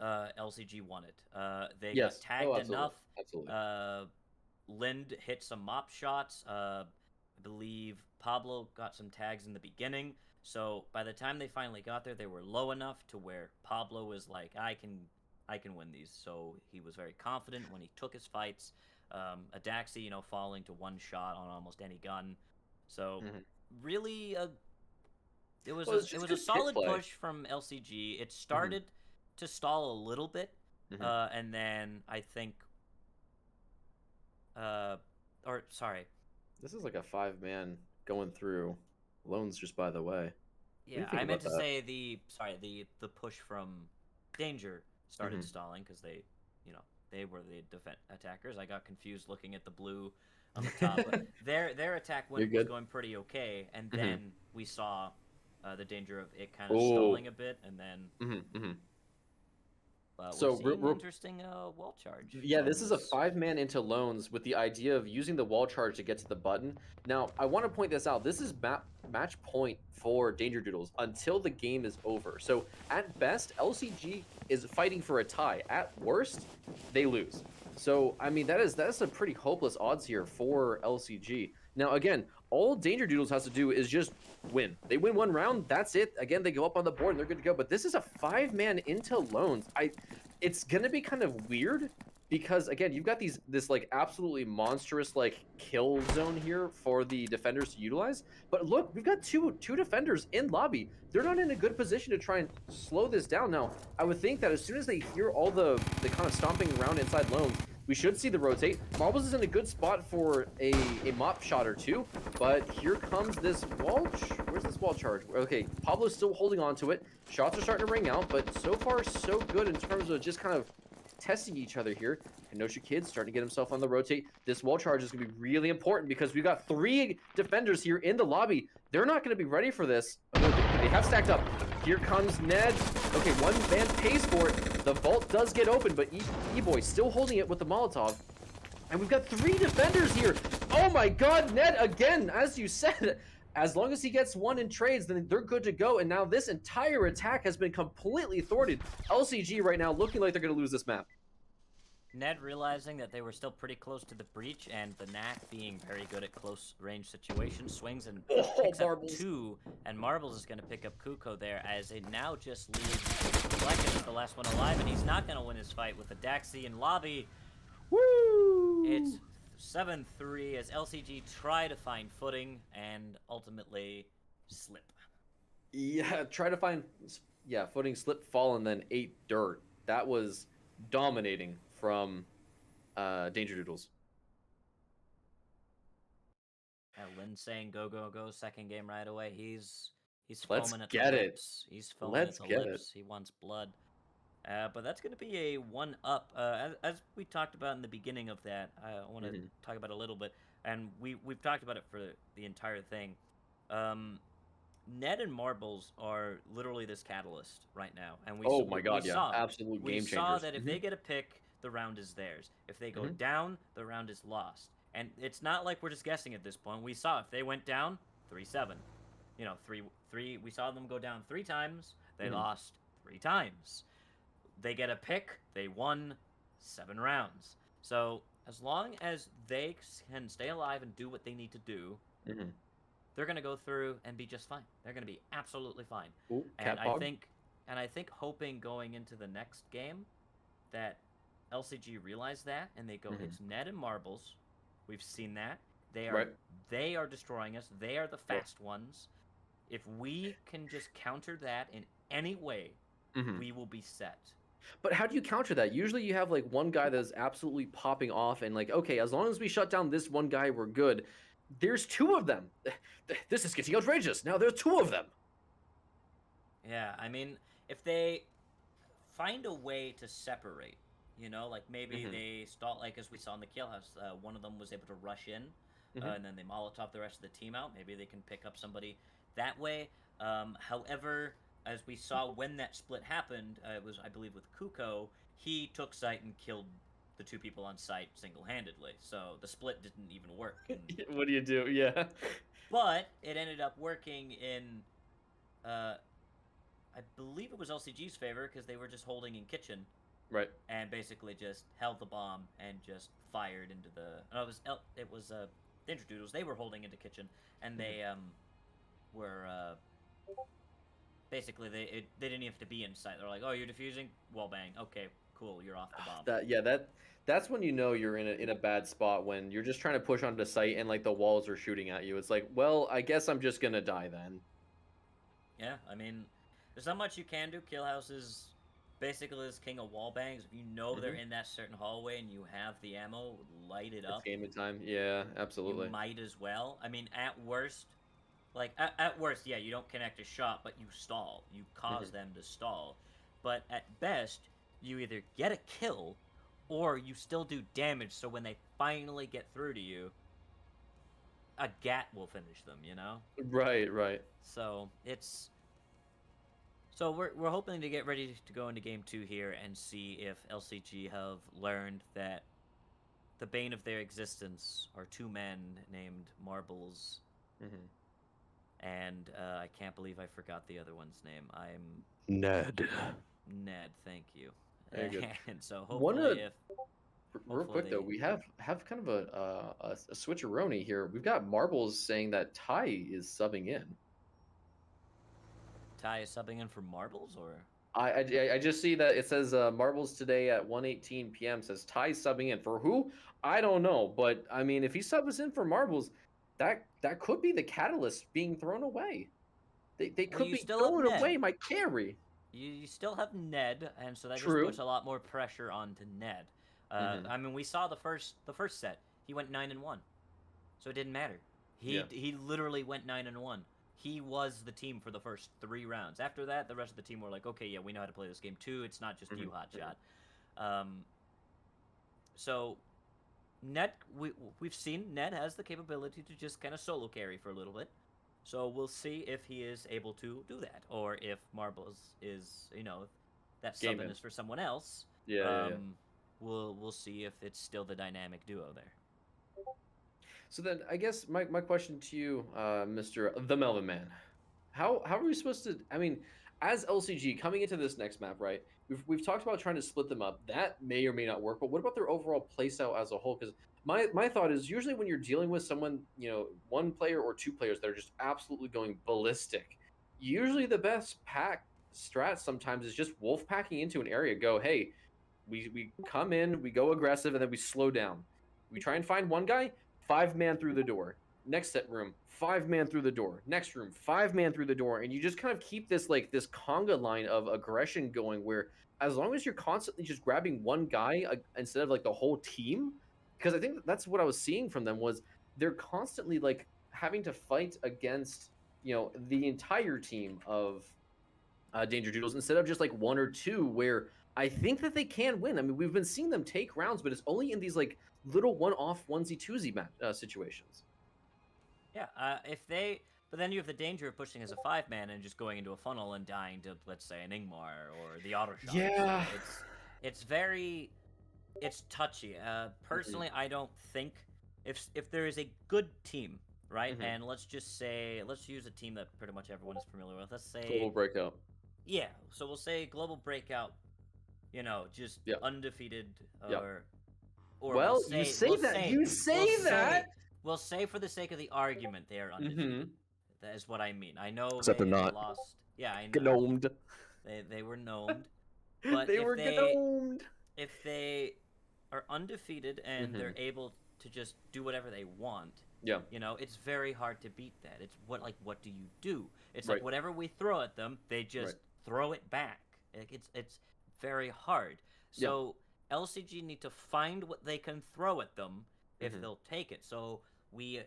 LCG won it. They got tagged enough. Absolutely. Lind hit some mop shots. I believe Pablo got some tags in the beginning. So by the time they finally got there, they were low enough to where Pablo was like, I can win these. So he was very confident when he took his fights. Adaxi, falling to one shot on almost any gun. So really, it was a solid push from LCG. It started to stall a little bit, and then I think, this is like a 5-man going through loans, just by the way. Yeah, I meant to say the push from Danger started stalling because they were the attackers. I got confused looking at the blue on the top. But their attack was going pretty okay, and then we saw the danger of it kind of stalling a bit, and then so interesting wall charge. Yeah, this is a 5-man into loans with the idea of using the wall charge to get to the button. Now, I want to point this out. This is match point for Danger Doodles until the game is over. So at best, LCG is fighting for a tie. At worst, they lose. So I mean, that's a pretty hopeless odds here for LCG. Now again, all Danger Doodles has to do is just win. They win one round, that's it. Again, they go up on the board and they're good to go. But this is a 5-man into loans. It's gonna be kind of weird because again, you've got this like absolutely monstrous like kill zone here for the defenders to utilize. But look, we've got two defenders in lobby. They're not in a good position to try and slow this down. Now, I would think that as soon as they hear all the kind of stomping around inside loans, we should see the rotate. Marbles is in a good spot for a mop shot or two, but here comes this wall. Where's this wall charge? Okay, Pablo's still holding on to it. Shots are starting to ring out, but so far so good in terms of just kind of testing each other here. Kenosha Kid's starting to get himself on the rotate. This wall charge is going to be really important because we've got 3 defenders here in the lobby. They're not going to be ready for this. They have stacked up. Here comes Ned. Okay, one man pays for it. The vault does get open, but E-Boy still holding it with the Molotov. And we've got 3 defenders here. Oh my god, Ned, again, as you said, as long as he gets one in trades, then they're good to go. And now this entire attack has been completely thwarted. LCG right now looking like they're going to lose this map. Ned realizing that they were still pretty close to the breach, and the Knack being very good at close range situations, swings and picks up 2, and Marbles is going to pick up Kuko there, as it now just leaves Fleck as the last one alive, and he's not going to win his fight with the Daxi in lobby. It's 7-3 as LCG try to find footing and ultimately slip. Yeah, try to find footing, slip, fall, and then ate dirt. That was dominating from Danger Doodles. Lynn saying go go go second game right away. He's Let's foaming at the get it. lips. He's foaming at Let's the get it. lips. He wants blood. But that's going to be a 1-up. As we talked about in the beginning of that, I want to Mhm. talk about a little bit, and we've talked about it for the entire thing. Um, Ned and Marbles are literally this catalyst right now, and Oh my God, yeah, absolute we game saw changers. that if they get a pick, the round is theirs. If they go Mhm. down, the round is lost. And it's not like we're just guessing at this point. We saw if they went down, 3-7. You know, three. We saw them go down 3 times. They Mhm. lost 3 times. They get a pick. They won 7 rounds. So as long as they can stay alive and do what they need to do, Mhm. they're going to go through and be just fine. They're going to be absolutely fine. Ooh, And cat I pog. think hoping going into the next game that LCG realize that and they go, Mhm. it's Ned and Marbles. We've seen that. Right. They are destroying us. They are the Yep. fast ones. If we can just counter that in any way, Mhm. we will be set. But how do you counter that? Usually you have like one guy that's absolutely popping off and like, okay, as long as we shut down this one guy, we're good. There's two of them. This is getting outrageous. Now there's two of them. Yeah, I mean, if they find a way to separate, like maybe Mhm. they stall, like as we saw in the kill house, one of them was able to rush in, Mhm. and then they Molotov the rest of the team out. Maybe they can pick up somebody that way. However, as we saw when that split happened, it was, I believe, with Kuko, he took site and killed the 2 people on site single-handedly. So the split didn't even work. And What do you do? Yeah. but it ended up working in uh, I believe it was LCG's favor because they were just holding in kitchen Right. and basically just held the bomb and just fired into the. No, it was Ninja Doodles. They were holding into kitchen and Mhm. they were basically they didn't even have to be inside. They're like, oh, you're defusing, wall bang. Okay, cool, you're off the bomb. That's when you know you're in a bad spot when you're just trying to push onto site and like the walls are shooting at you. It's like, well, I guess I'm just gonna die then. Yeah, I mean, there's not much you can do. Killhouse is basically this king of wall bangs. If you know they're Mhm. in that certain hallway and you have the ammo, light it It's up. gaming time. Yeah, You absolutely. might as well. I mean, at worst, like at worst, yeah, you don't connect a shot, but you stall. You cause Mhm. them to stall. But at best, you either get a kill or you still do damage. So when they finally get through to you, a gat will finish them. Right, right. So we're hoping to get ready to go into game 2 here and see if LCG have learned that the bane of their existence are 2 men named Marbles, Mhm. and I can't believe I forgot the other one's name. I'm Ned. Ned. Thank you. Very good. And so Wanna real hopefully quick though, they we have kind of a switcheroni here. We've got Marbles saying that Ty is subbing in. Ty is subbing in for Marbles or I just see that it says Marbles today at 1:18 p.m. says Ty subbing in for who? I don't know, but I mean, if he subs in for Marbles, that could be the catalyst being thrown away. They well, could you be still have throwing Ned. away my carry. You still have Ned, and so that just puts True. a lot more pressure onto Ned. Hmm. I mean, we saw the first set. He went 9-1. So it didn't matter. Yeah. He literally went 9-1. He was the team for the first 3 rounds. After that, the rest of the team were like, okay, yeah, we know how to play this game too. It's not just Hmm. you, Hmm. hotshot. Um, so Ned, we've seen Ned has the capability to just kind of solo carry for a little bit. So we'll see if he is able to do that, or if Marbles is, that Game subbing him. is for someone else. Yeah, yeah, yeah. Um, we'll see if it's still the dynamic duo there. So then, I guess my question to you, Mister the Melvin Man, how are we supposed to? I mean, as LCG coming into this next map, right? We've talked about trying to split them up. That may or may not work. But what about their overall playstyle as a whole? Because my thought is usually when you're dealing with someone, one player or two players that are just absolutely going ballistic. Usually the best pack strat sometimes is just wolf packing into an area. Go, hey, we come in, we go aggressive, and then we slow down. We try and find one guy, 5-man through the door. Next set room, 5-man through the door. Next room, 5-man through the door, and you just kind of keep this like this conga line of aggression going, where as long as you're constantly just grabbing one guy instead of like the whole team, because I think that's what I was seeing from them was they're constantly like having to fight against the entire team of Danger Doodles instead of just like one or two where I think that they can win. I mean, we've been seeing them take rounds, but it's only in these like little one-off onesie twosie situations. Yeah, but then you have the danger of pushing as a 5-man and just going into a funnel and dying to, let's say, an Ingmar or the auto shot. Yeah. So it's touchy. Personally, I don't think if there is a good team, right? And let's use a team that pretty much everyone is familiar with. Let's say Global Breakout. Yeah, so we'll say Global Breakout, just undefeated, or well, you say that. We'll say for the sake of the argument they are undefeated. That is what I mean. I know Except they're not. lost. Yeah, I know. Gnomed. They were gnomed. But they were gnomed. If they are undefeated and they're able to just do whatever they want, it's very hard to beat that. It's what do you do? It's like whatever we throw at them, they just throw it back. It's very hard. So LCG need to find what they can throw at them if they'll take it. So we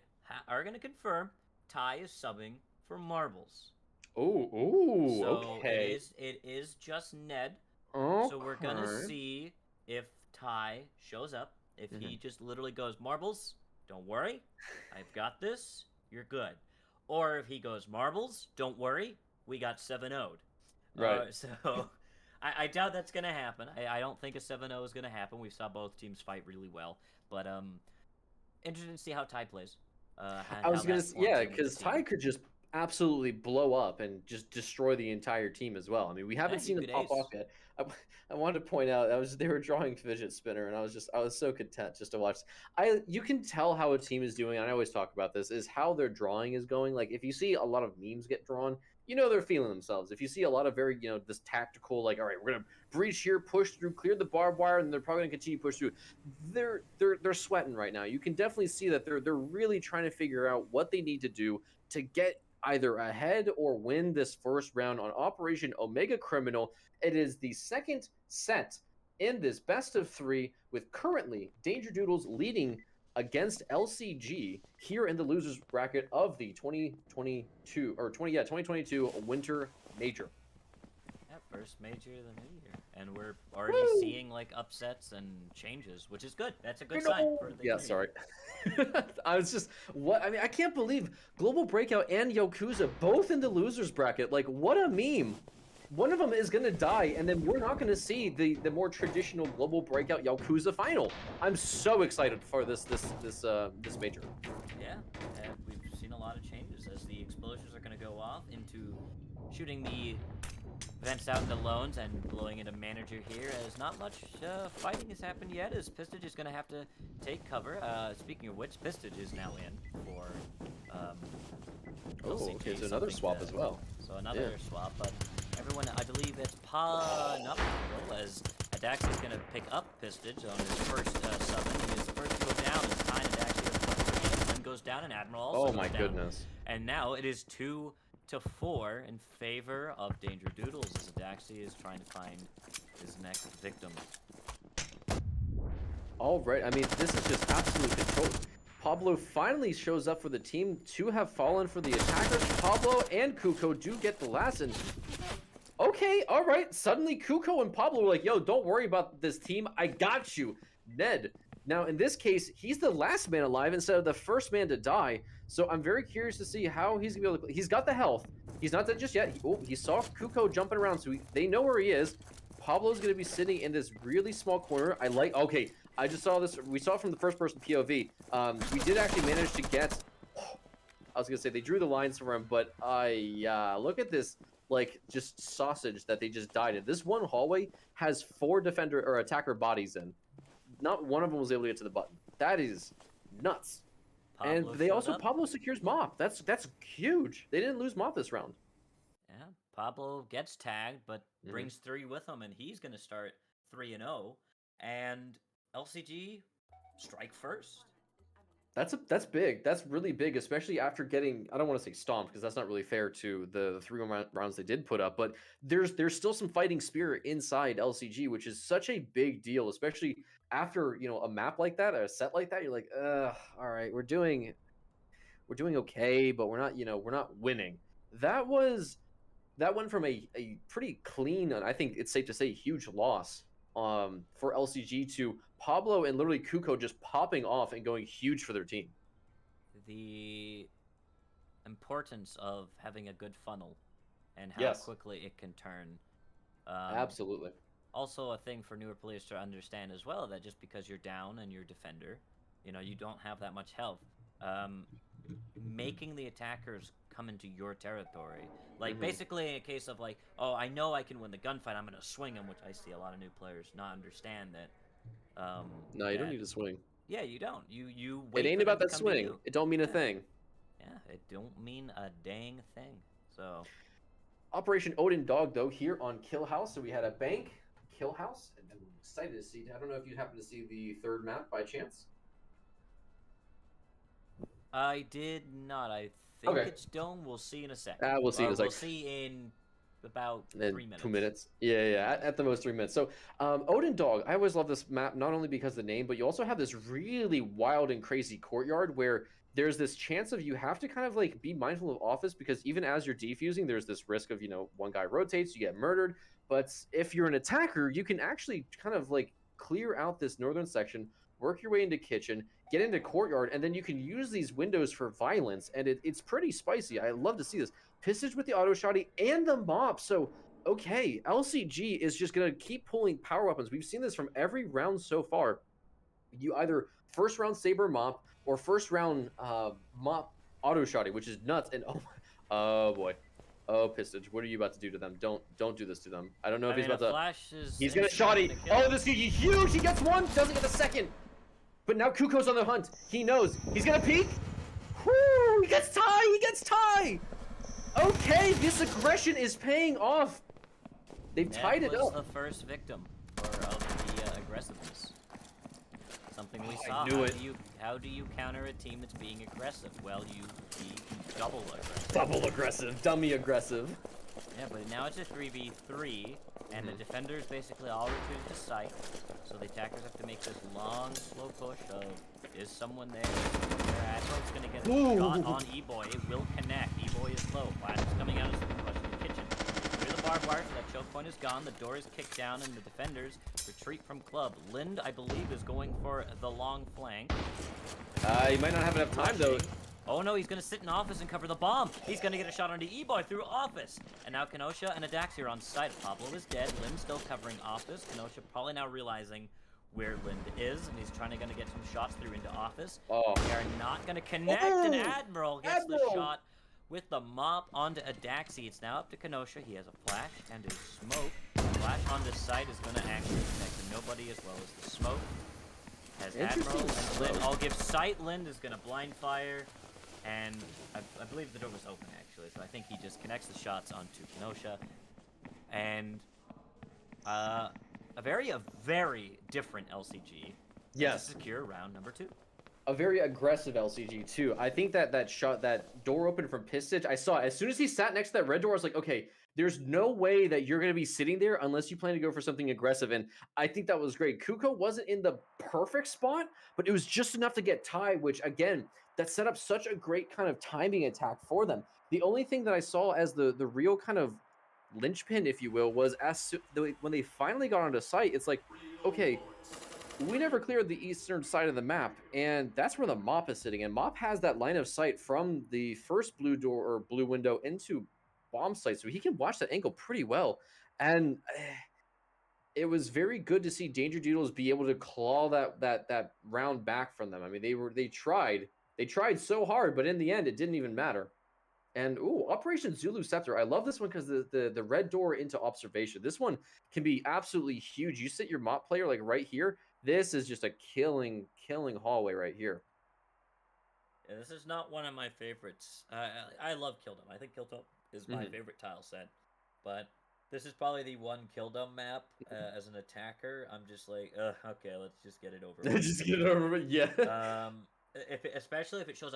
are going to confirm Ty is subbing for Marbles. Oh, okay. It is just Ned. Okay. So we're going to see if Ty shows up. If he just literally goes, Marbles, don't worry, I've got this, you're good. Or if he goes, Marbles, don't worry, we got 7-0'd. Right. So I doubt that's going to happen. I don't think a 7-0 is going to happen. We saw both teams fight really well. But interested to see how Ty plays. I was going to say, because Ty could just absolutely blow up and just destroy the entire team as well. I mean, we haven't seen him pop off yet. I wanted to point out they were drawing Fidget Spinner, and I was so content just to watch. You can tell how a team is doing, and I always talk about this, is how their drawing is going. Like, if you see a lot of memes get drawn, they're feeling themselves. If you see a lot of very, this tactical, like, all right, we're gonna breach here, push through, clear the barbed wire, and they're probably gonna continue to push through. They're sweating right now. You can definitely see that they're really trying to figure out what they need to do to get either ahead or win this first round on Operation Omega Criminal. It is the second set in this best of 3, with currently Danger Doodles leading against LCG here in the losers bracket of the 2022 Winter Major. Yeah, first major of the new year, and we're already seeing like upsets and changes, which is good. That's a good sign for the sorry. I mean, I can't believe Global Breakout and Yakuza both in the losers bracket. Like, what a meme. One of them is going to die, and then we're not going to see the more traditional Global Breakout Yakuza final. I'm so excited for this major. Yeah, and we've seen a lot of changes as the explosives are going to go off into shooting the vents out into loans and blowing into manager here, as not much fighting has happened yet, as Pistage is going to have to take cover. Speaking of which, Pistage is now in for LCG, okay, so another swap as well. So another swap, but everyone, I believe it's up as Adax is going to pick up Pistage on his first summon. He is the first to go down as Ty and Adax then goes down, and Admiral also goes down. Goodness. And now it is 2-4 in favor of Danger Doodles, as Adaxi is trying to find his next victim. All right, I mean, this is just absolute control. Pablo finally shows up for the team. 2 have fallen for the attackers. Pablo and Kuko do get the last, and okay, all right. Suddenly, Kuko and Pablo are like, yo, don't worry about this team. I got you. Ned. Now, in this case, he's the last man alive instead of the first man to die. So I'm very curious to see how he's going to be able to... He's got the health. He's not dead just yet. He saw Kuko jumping around, so they know where he is. Pablo's going to be sitting in this really small corner. Okay, I just saw this. We saw it from the first-person POV. We did actually manage to get... I was going to say, they drew the lines for him, but look at this, like, just sausage that they just died in. This one hallway has 4 defender or attacker bodies in. Not one of them was able to get to the button. That is nuts. Pablo and Pablo secures Mop. That's huge. They didn't lose Mop this round. Yeah, Pablo gets tagged, but brings 3 with him, and he's going to start 3-0. And LCG strike first. That's big. That's really big, especially after getting, I don't want to say stomped because that's not really fair to the three rounds they did put up, but there's still some fighting spirit inside LCG, which is such a big deal, especially after, a map like that, a set like that. You're like, all right, we're doing okay, but we're not winning. That went from a pretty clean, and I think it's safe to say huge loss for LCG to Pablo and literally Kuko just popping off and going huge for their team. The importance of having a good funnel and how Yes, quickly it can turn. Um, absolutely. Also, a thing for newer players to understand as well, that just because you're down and you're a defender, you don't have that much health. Um, Making the attackers come into your territory, like Hmm. basically a case of like, oh, I know I can win the gunfight, I'm gonna swing them, which I see a lot of new players not understand that. No, you don't That need to swing. Yeah, you don't. You It wait ain't for them about to that come to swing. you. It don't mean a Yeah, thing. yeah, it don't mean a dang thing. So Operation Odin Dog, though, here on Kill House. So we had a bank, Kill House, and I'm excited to see. I don't know if you happen to see the third map by chance. I did not. I think Okay. it's dome. We'll see in a second. We'll see in a We'll sec. see in about In 2 3 minutes. minutes. Yeah. At the most 3 minutes. So, Odin Dog, I always love this map, not only because of the name, but you also have this really wild and crazy courtyard where there's this chance of you have to kind of like be mindful of office because even as you're defusing, there's this risk of, one guy rotates, you get murdered. But if you're an attacker, you can actually kind of like clear out this northern section, work your way into kitchen, get into courtyard, and then you can use these windows for violence. And it's pretty spicy. I love to see this. Pistage with the auto shotty and the mop. So, okay, LCG is just going to keep pulling power weapons. We've seen this from every round so far. You either first round Saber mop or first round mop auto shotty, which is nuts. And oh boy. Oh, Pistage, what are you about to do to them? Don't do this to them. I don't know if I he's mean, a about to. flash is He's gonna instantly shotty. gonna kill Oh, him. this is huge. He gets one, doesn't get the second. But now Kuko's on the hunt. He knows. He's gonna peek. Whoo! He gets tie. He gets tie. Okay, this aggression is paying off. They've tied Ned it was up. the first victim of the aggressiveness. Something we saw. I knew it. How do you counter a team that's being aggressive? Well, you be double aggressive. Double aggressive, dummy aggressive. Yeah, but now it's a 3v3, and the defenders basically all retreated to site, so the attackers have to make this long, slow push of, is someone there? Admiral's gonna get a shot on E-Boy. It will connect. E-Boy is low. Flash is coming out as the push in the kitchen. Through the barbed wire, so that choke point is gone. The door is kicked down, and the defenders retreat from club. Lind, I believe, is going for the long flank. He might not have enough time, though. Oh no, he's gonna sit in office and cover the bomb. He's gonna get a shot onto E-Boy through office. And now Kenosha and Adaxi are on site. Pablo is dead. Lind still covering office. Kenosha probably now realizing where Lind is, and he's gonna get some shots through into office. Oh. They are not gonna connect, and Admiral gets the shot with the mop onto Adaxi. It's now up to Kenosha. He has a flash and a smoke. Flash onto site is gonna actually connect nobody as well as the smoke. As Admiral and Lind all give sight. Lind is gonna blind fire. And I believe the door was open, actually, so I think he just connects the shots onto Kenosha. And a very different LCG. Yes. To secure round number 2. A very aggressive LCG, too. I think that door open from Pistage, I saw it. As soon as he sat next to that red door, I was like, okay, there's no way that you're going to be sitting there unless you plan to go for something aggressive. And I think that was great. Kuko wasn't in the perfect spot, but it was just enough to get tied, which, again, that set up such a great kind of timing attack for them. The only thing that I saw as the real kind of linchpin, if you will, was when they finally got onto site, it's like, okay, we never cleared the eastern side of the map, and that's where the mop is sitting. And mop has that line of sight from the first blue door or blue window into bomb site, so he can watch that angle pretty well. And it was very good to see Danger Doodles be able to claw that round back from them. I mean, they tried so hard, but in the end, it didn't even matter. And Operation Zulu Scepter. I love this one because the red door into observation. This one can be absolutely huge. You sit your mop player like right here. This is just a killing hallway right here. Yeah, this is not one of my favorites. I love Kildom. I think Kildom is my favorite tile set. But This is probably the one kill dumb map as an attacker. I'm just like, okay, let's just get it over with. Just get it over with. Yeah. Especially if it shows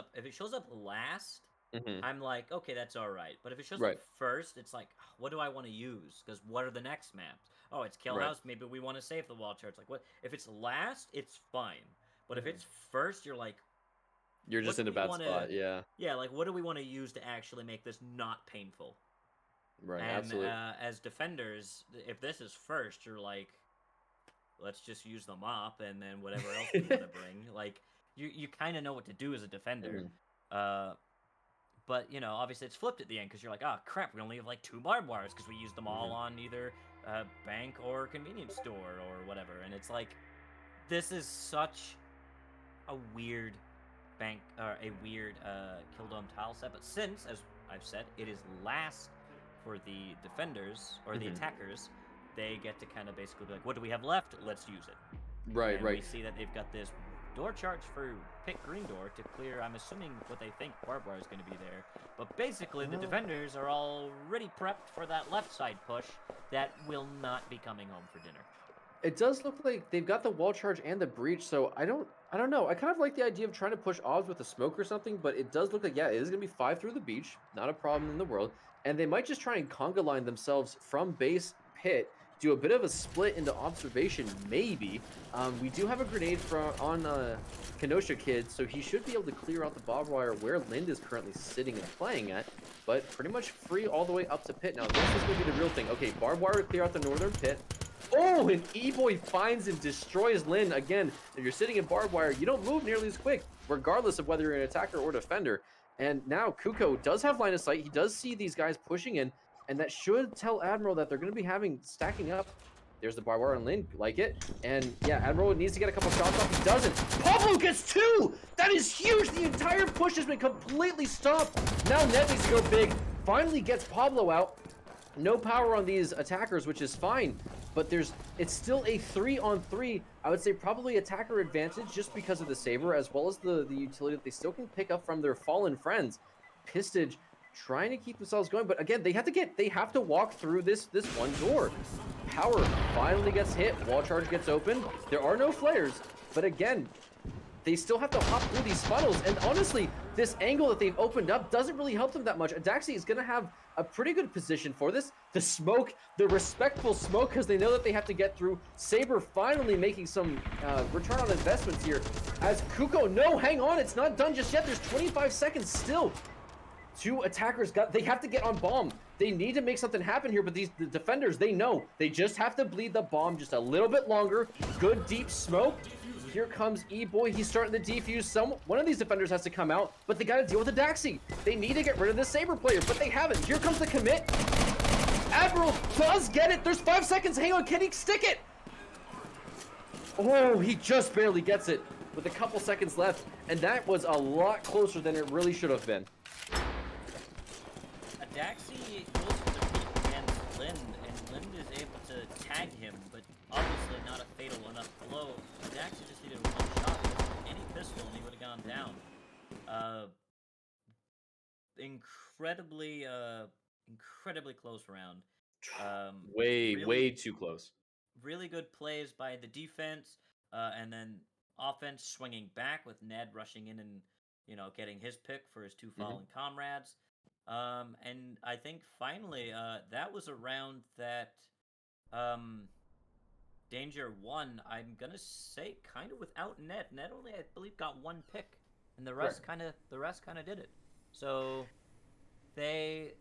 up last, Mhm. I'm like, okay, that's all right. But if it shows Right. up first, it's like, what do I want to use? Because what are the next maps? Oh, it's Kill Right. House. Maybe we want to save the wall charge. Like, what? If it's last, it's fine. But if Mhm. it's first, you're like, You're what just do in a we bad want to? spot. Yeah. Yeah, like what do we want to use to actually make this not painful? Right. And Absolutely. as defenders, if this is first, you're like, let's just use the mop and then whatever else we want to bring. Like you kind of know what to do as a defender. Mhm. Uh, but you know, obviously it's flipped at the end because you're like, oh crap, we only have like 2 barbed wires because we used them all Mhm. on either bank or convenience store or whatever. And it's like, this is such a weird bank or a weird kill dome tile set. But since, as I've said, it is last for the defenders or the Mhm. attackers, they get to kind of basically be like, what do we have left? Let's use it. Right. And we Right. see that they've got this door charge for pick green door to clear, I'm assuming what they think barbed wire is going to be there. But basically, the defenders are already prepped for that left side push that will not be coming home for dinner. It does look like they've got the wall charge and the breach, so I don't know. I kind of like the idea of trying to push odds with a smoke or something, but it does look like, yeah, it is gonna be 5 through the beach, not a problem in the world. And they might just try and conga line themselves from base pit, do a bit of a split into observation, maybe. We do have a grenade from on Kenosha Kid, so he should be able to clear out the barbed wire where Lind is currently sitting and playing at, but pretty much free all the way up to pit. Now this is gonna be the real thing. Okay, barbed wire to clear out the northern pit. Oh, and E-Boy finds and destroys Lin. Again, if you're sitting in barbed wire, you don't move nearly as quick, regardless of whether you're an attacker or defender. And now Kuko does have line of sight. He does see these guys pushing in, and that should tell Admiral that they're going to be having stacking up. There's the barbed wire and Lin, like it. And yeah, Admiral needs to get a couple shots off. He doesn't. Pablo gets 2! That is huge! The entire push has been completely stopped. Now Ned needs to go big. Finally gets Pablo out. No power on these attackers, which is fine, but it's still a 3-on-3. I would say probably attacker advantage just because of the saber, as well as the utility that they still can pick up from their fallen friends. Pistage trying to keep themselves going, but again, they have to walk through this one door. Power finally gets hit, wall charge gets open. There are no flares, but again, they still have to hop through these funnels, and honestly, this angle that they've opened up doesn't really help them that much. Adaxi is going to have a pretty good position for this. The smoke, the respectful smoke, because they know that they have to get through. Saber finally making some return on investments here. As Kuko, no, hang on, it's not done just yet. There's 25 seconds still. 2 attackers they have to get on bomb. They need to make something happen here, but the defenders, they know. They just have to bleed the bomb just a little bit longer. Good deep smoke. Here comes E-Boy. He's starting to defuse. One of these defenders has to come out, but they got to deal with the Daxi. They need to get rid of this Saber player, but they haven't. Here comes the commit. Admiral does get it. There's 5 seconds. Hang on. Can he stick it? Oh, he just barely gets it with a couple seconds left, and that was a lot closer than it really should have been. Daxi goes for the peek against Lind, and Lind is able to tag him, but obviously not a fatal enough blow. Daxi just needed one shot with any pistol, and he would have gone down. Incredibly close round. Way too close. Really good plays by the defense, and then offense swinging back with Ned rushing in and getting his pick for his 2 fallen comrades. And I think finally, that was a round that Danger won. I'm gonna say kind of without Ned. Ned only, I believe, got 1 pick, and the rest kind of did it. So they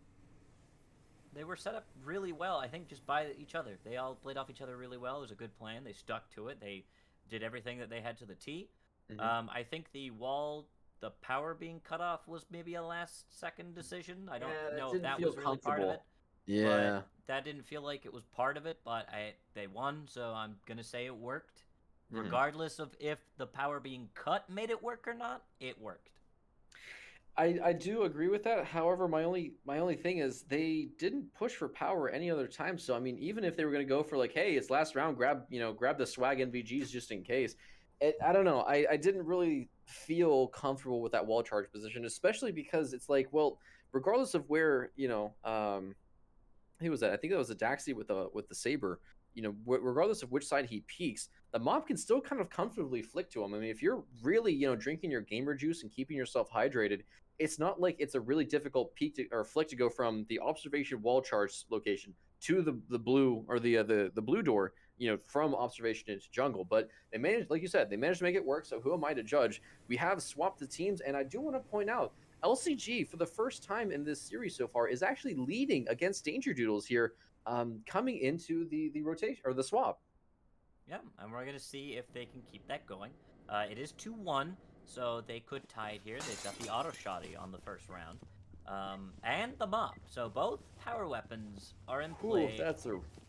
were set up really well. I think just by each other. They all played off each other really well. It was a good plan. They stuck to it. They did everything that they had to the T. I think the power being cut off was maybe a last-second decision. I don't know if that was really part of it. Yeah. But that didn't feel like it was part of it, but they won, so I'm going to say it worked. Regardless of if the power being cut made it work or not, it worked. I do agree with that. However, my only thing is they didn't push for power any other time. So I mean, even if they were going to go for like, hey, it's last round, grab the swag NVGs just in case. I don't know. I didn't really feel comfortable with that wall charge position, especially because it's like, well, regardless of where who was that? I think that was a Daxi with the saber. You know, regardless of which side he peaks, the mob can still kind of comfortably flick to him. I mean, if you're really, drinking your gamer juice and keeping yourself hydrated, it's not like it's a really difficult peak or flick to go from the observation wall charge location to the blue or the blue door. From observation into jungle. But they managed, like you said, they managed to make it work. So who am I to judge? We have swapped the teams, and I do want to point out LCG, for the first time in this series so far, is actually leading against Danger Doodles here, coming into the rotation or the swap. Yeah, and we're gonna see if they can keep that going. It is 2-1, so they could tie it here. They've got the auto shotty on the first round, and the mop. So both power weapons are in play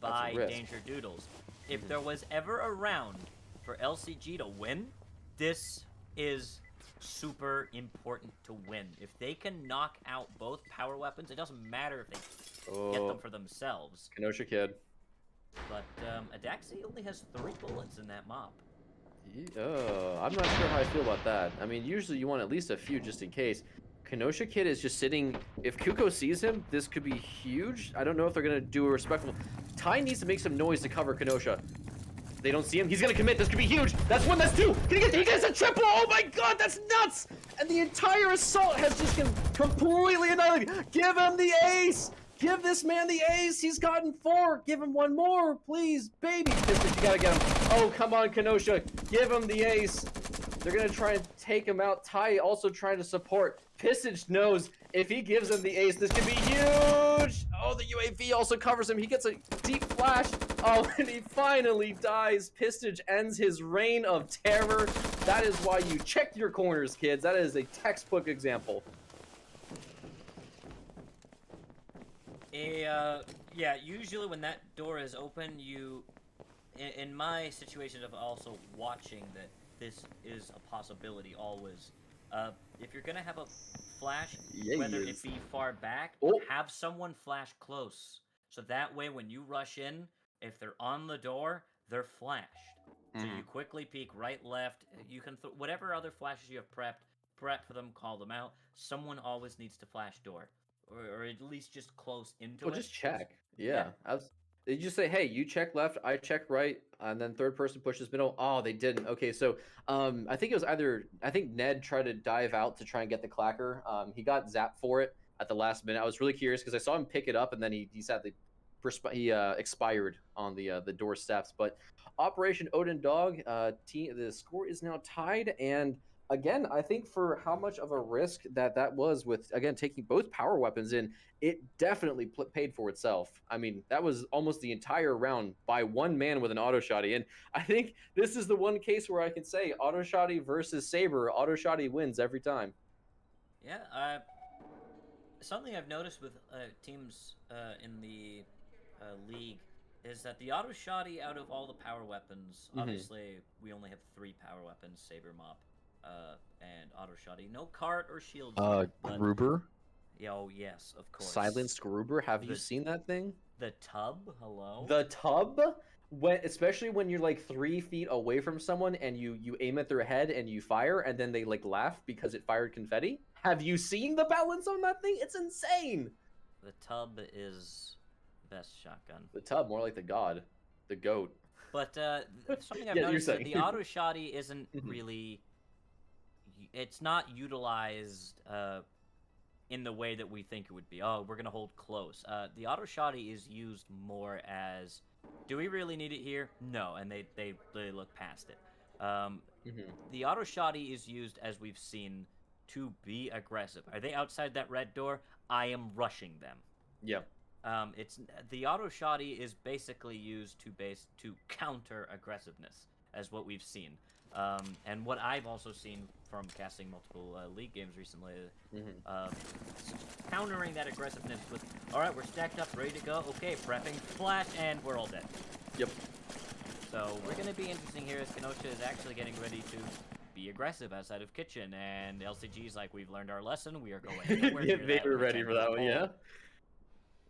by Danger Doodles. If there was ever a round for LCG to win, this is super important to win. If they can knock out both power weapons, it doesn't matter if they get them for themselves. Kenosha Kid. But Adaxi only has 3 bullets in that mop. I'm not sure how I feel about that. I mean, usually you want at least a few just in case. Kenosha Kid is just sitting. If Kuko sees him, this could be huge. I don't know if they're going to do a respectful... Ty needs to make some noise to cover Kenosha. They don't see him. He's going to commit. This could be huge. That's 1. That's 2. He gets a triple. Oh, my God. That's nuts. And the entire assault has just been completely annihilated. Give him the ace. Give this man the ace. He's gotten 4. Give him 1 more, please. Baby. You got to get him. Oh, come on, Kenosha. Give him the ace. They're going to try and take him out. Ty also trying to support. Pissage knows if he gives him the ace, this could be huge. Oh, the UAV also covers him. He gets a deep flash. Oh, and he finally dies. Pistage ends his reign of terror. That is why you check your corners, kids. That is a textbook example. Yeah, usually when that door is open, in my situation of also watching that this is a possibility always, if you're gonna have a flash, whether it be far back, have someone flash close. So that way when you rush in, if they're on the door, they're flashed. So you quickly peek right, left, you can, whatever other flashes you have prep for them, call them out. Someone always needs to flash door. Or at least just close into it. Well, just check. Yeah. They just say, hey, you check left, I check right, and then third person pushes middle. Oh, they didn't. Okay, so I think it was I think Ned tried to dive out to try and get the clacker. He got zapped for it at the last minute. I was really curious because I saw him pick it up, and then he sadly expired on the doorsteps. But Operation Odin Dog, the score is now tied, and again, I think for how much of a risk that was with, again, taking both power weapons in, it definitely paid for itself. I mean, that was almost the entire round by 1 man with an auto shotty. And I think this is the one case where I can say auto shotty versus Saber, auto shotty wins every time. Yeah, something I've noticed with teams in the league is that the auto shotty out of all the power weapons, obviously we only have 3 power weapons, Saber, Mop, and auto shotty. No cart or shield. Gruber? Oh, yes, of course. Silenced Gruber? Have you seen that thing? The tub? Hello? The tub? Especially when you're like 3 feet away from someone and you aim at their head and you fire and then they like laugh because it fired confetti. Have you seen the balance on that thing? It's insane. The tub is best shotgun. The tub, more like the god. The goat. But something I've noticed that the auto shotty isn't really... It's not utilized in the way that we think it would be. Oh, we're going to hold close. The auto shotty is used more as, do we really need it here? No, and they look past it. The auto shotty is used, as we've seen, to be aggressive. Are they outside that red door? I am rushing them. Yeah. The auto shotty is basically used to counter aggressiveness, as what we've seen. And what I've also seen from casting multiple league games recently, countering that aggressiveness with, all right, we're stacked up, ready to go. Okay, prepping, flash, and we're all dead. Yep. So we're going to be interesting here as Kenosha is actually getting ready to be aggressive outside of kitchen, and LCG's like, we've learned our lesson. We are going nowhere. Yeah, they were ready for that one, yeah.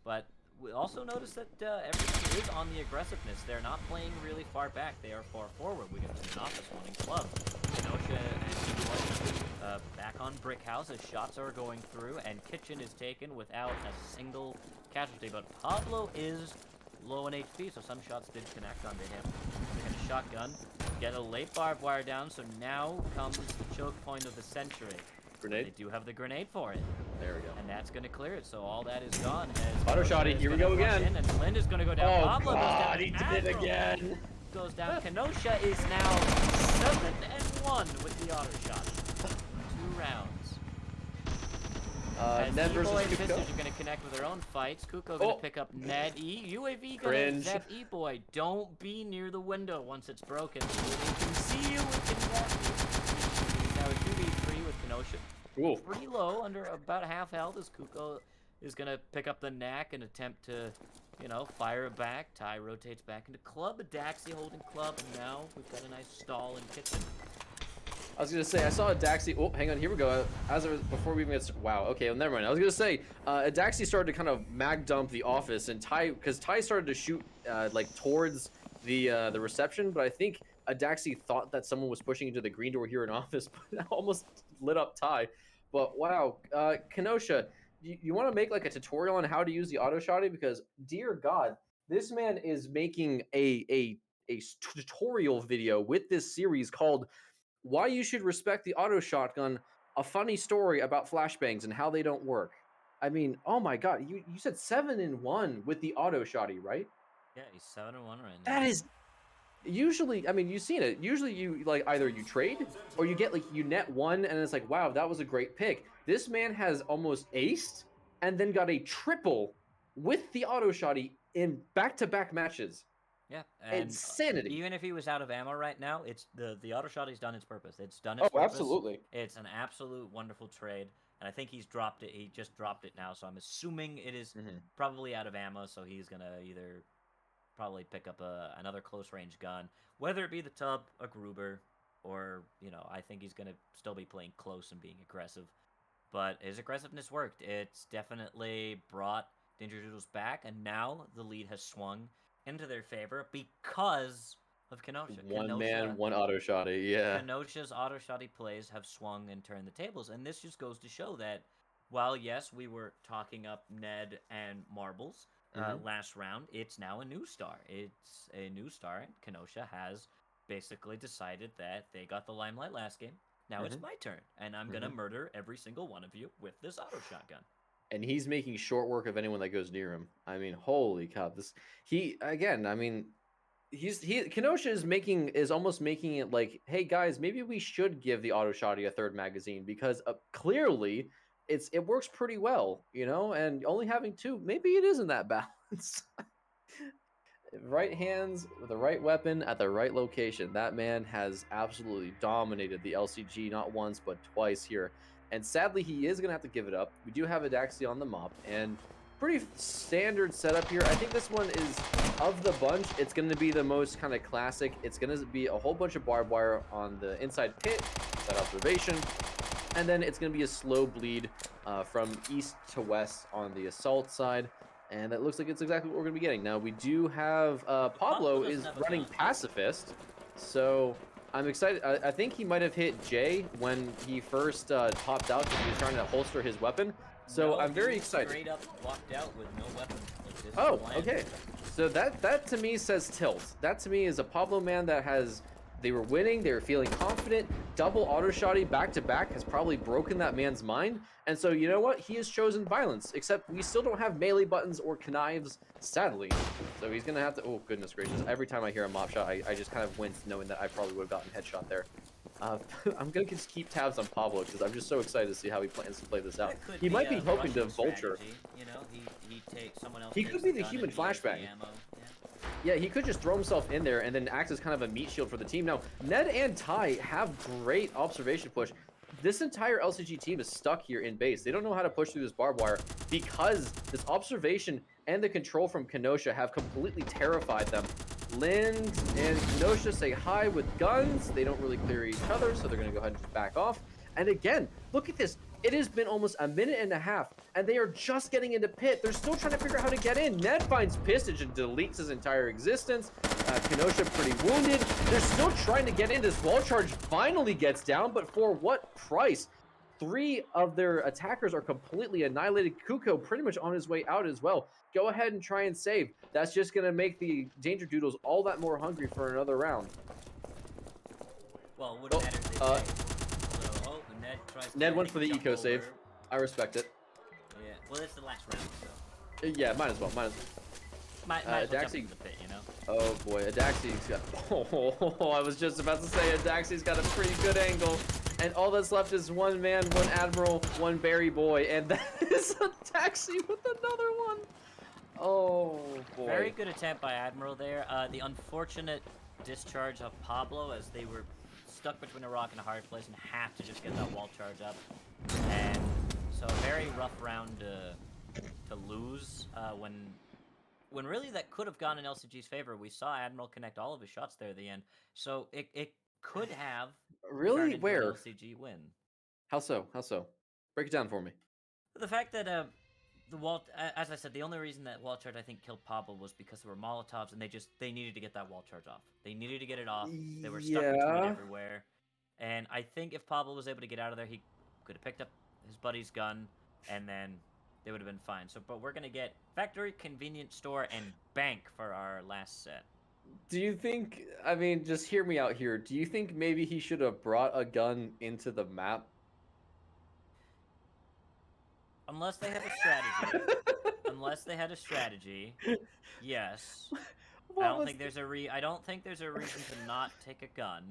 But we also notice that everyone is on the aggressiveness. They're not playing really far back. They are far forward. We got an office wanting club. Kenosha and back on Brick House as shots are going through, and Kitchen is taken without a single casualty. But Pablo is low on HP, so some shots did connect onto him. We get a shotgun, get a late barbed wire down, so now comes the choke point of the century. Grenade. They do have the grenade for it. There we go. And that's going to clear it, so all that is gone. Auto shotty, here we go again. And Lind is going to go down. Oh, Pablo God, goes he down. did it Admiral again. goes down. Kenosha is now 7-1 with the auto shot. 2 rounds. Ned versus E-Boy and Kuko. Pistons are going to connect with their own fights. Kuko going to pick up Ned. UAV going to zap E-Boy. Don't be near the window once it's broken. So they can see you and can zap you. Now a 2v3 with Kenosha. Ooh. Pretty low, under about half health, as Kuko is going to pick up the knack and attempt to, you know, fire it back. Ty rotates back into club. Daxi holding club, and now we've got a nice stall in kitchen. I was gonna say I saw a Daxi. Oh, hang on, here we go. As I was before we even get started. Wow. Okay, well, never mind. I was gonna say a Daxi started to kind of mag dump the office, and because Ty started to shoot like towards the reception, but I think a Daxi thought that someone was pushing into the green door here in office, but almost lit up Ty. But wow, Kenosha, you want to make like a tutorial on how to use the auto shotty, because dear God, this man is making a tutorial video with this series called "Why You Should Respect the Auto Shotgun," a funny story about flashbangs and how they don't work. I mean, oh my God, you said 7-1 with the auto shotty, right? Yeah, he's 7-1 right now. That is usually, I mean, you've seen it. Usually you like either you trade or you get like you net one and it's like, wow, that was a great pick. This man has almost aced and then got a triple with the auto shotty in back-to-back matches. Yeah, and Insanity. Even if he was out of ammo right now, it's the auto shotty's done its purpose. It's done its Oh, purpose. absolutely. It's an absolute wonderful trade, and I think he's dropped it. He just dropped it now, so I'm assuming it is probably out of ammo. So he's gonna either probably pick up another close range gun, whether it be the Tub, a Gruber, or I think he's gonna still be playing close and being aggressive. But his aggressiveness worked. It's definitely brought Danger Doodles back, and now the lead has swung into their favor because of Kenosha. One man, one auto shotty, yeah. Kenosha's auto shotty plays have swung and turned the tables, and this just goes to show that while, yes, we were talking up Ned and Marbles last round, it's now a new star. It's a new star, and Kenosha has basically decided that they got the limelight last game. Now it's my turn, and I'm going to murder every single one of you with this auto shotgun. And he's making short work of anyone that goes near him. I mean, holy cow! Kenosha is almost making it like, hey guys, maybe we should give the auto shotty a third magazine, because clearly it works pretty well, and only having 2, maybe it isn't that balanced. Right hands with the right weapon at the right location. That man has absolutely dominated the LCG not once but twice here. And sadly, he is going to have to give it up. We do have a Daxi on the mop, and pretty standard setup here. I think this one is, of the bunch, it's going to be the most kind of classic. It's going to be a whole bunch of barbed wire on the inside pit, inside observation, and then it's going to be a slow bleed from east to west on the assault side. And that looks like it's exactly what we're going to be getting. Now, we do have Pablo is running pacifist, so I'm excited. I think he might have hit Jay when he first popped out because he was trying to holster his weapon. So no, I'm very excited. Straight up walked out with no weapon. Like, oh, okay. So that to me says tilt. That to me is a Pablo man that has. They were winning. They were feeling confident. Double auto shotty back to back has probably broken that man's mind. And so you know what? He has chosen violence. Except we still don't have melee buttons or knives, sadly. So he's gonna have to. Oh goodness gracious! Every time I hear a mop shot, I just kind of wince, knowing that I probably would have gotten a headshot there. I'm gonna just keep tabs on Pablo because I'm just so excited to see how he plans to play this out. He might be hoping to vulture. He takes someone else. He could be the human flashbang. Yeah, he could just throw himself in there and then act as kind of a meat shield for the team. Now, Ned and Ty have great observation push. This entire LCG team is stuck here in base. They don't know how to push through this barbed wire because this observation and the control from Kenosha have completely terrified them. Lind and Kenosha say hi with guns. They don't really clear each other, so they're going to go ahead and just back off. And again, look at this. It has been almost a minute and a half, and they are just getting into pit. They're still trying to figure out how to get in. Ned finds Pistage and deletes his entire existence. Kenosha pretty wounded. They're still trying to get in. This wall charge finally gets down, but for what price? 3 of their attackers are completely annihilated. Kuko pretty much on his way out as well. Go ahead and try and save. That's just going to make the Danger Doodles all that more hungry for another round. Well, it wouldn't matter if they saved. So, Ned tries to Ned went for the eco over. save. I respect it. Yeah, well, it's the last round, so. Yeah, might as well. Might as Might as well jump Adaxi. into the pit, you know? Oh boy, Adaxi's got. Oh, I was just about to say Adaxi's got a pretty good angle, and all that's left is one man, one admiral, one berry boy, and that is Adaxi with another one. Oh boy. Very good attempt by Admiral there. The unfortunate discharge of Pablo as they were stuck between a rock and a hard place and have to just get that wall charge up. And so a very rough round to lose when really that could have gone in LCG's favor. We saw Admiral connect all of his shots there at the end. So it could have Really? turned into Where? an LCG win. How so? How so? Break it down for me. The fact that the wall, as I said, the only reason that wall charge I think killed Pablo was because there were Molotovs and they needed to get that wall charge off. They needed to get it off. They were stuck between everywhere. And I think if Pablo was able to get out of there, he could have picked up his buddy's gun and then they would have been fine. So, but we're gonna get factory, convenience store, and bank for our last set. Do you think? I mean, just hear me out here. Do you think maybe he should have brought a gun into the map? Unless they have a strategy. Unless they had a strategy, yes. I don't think there's a reason to not take a gun.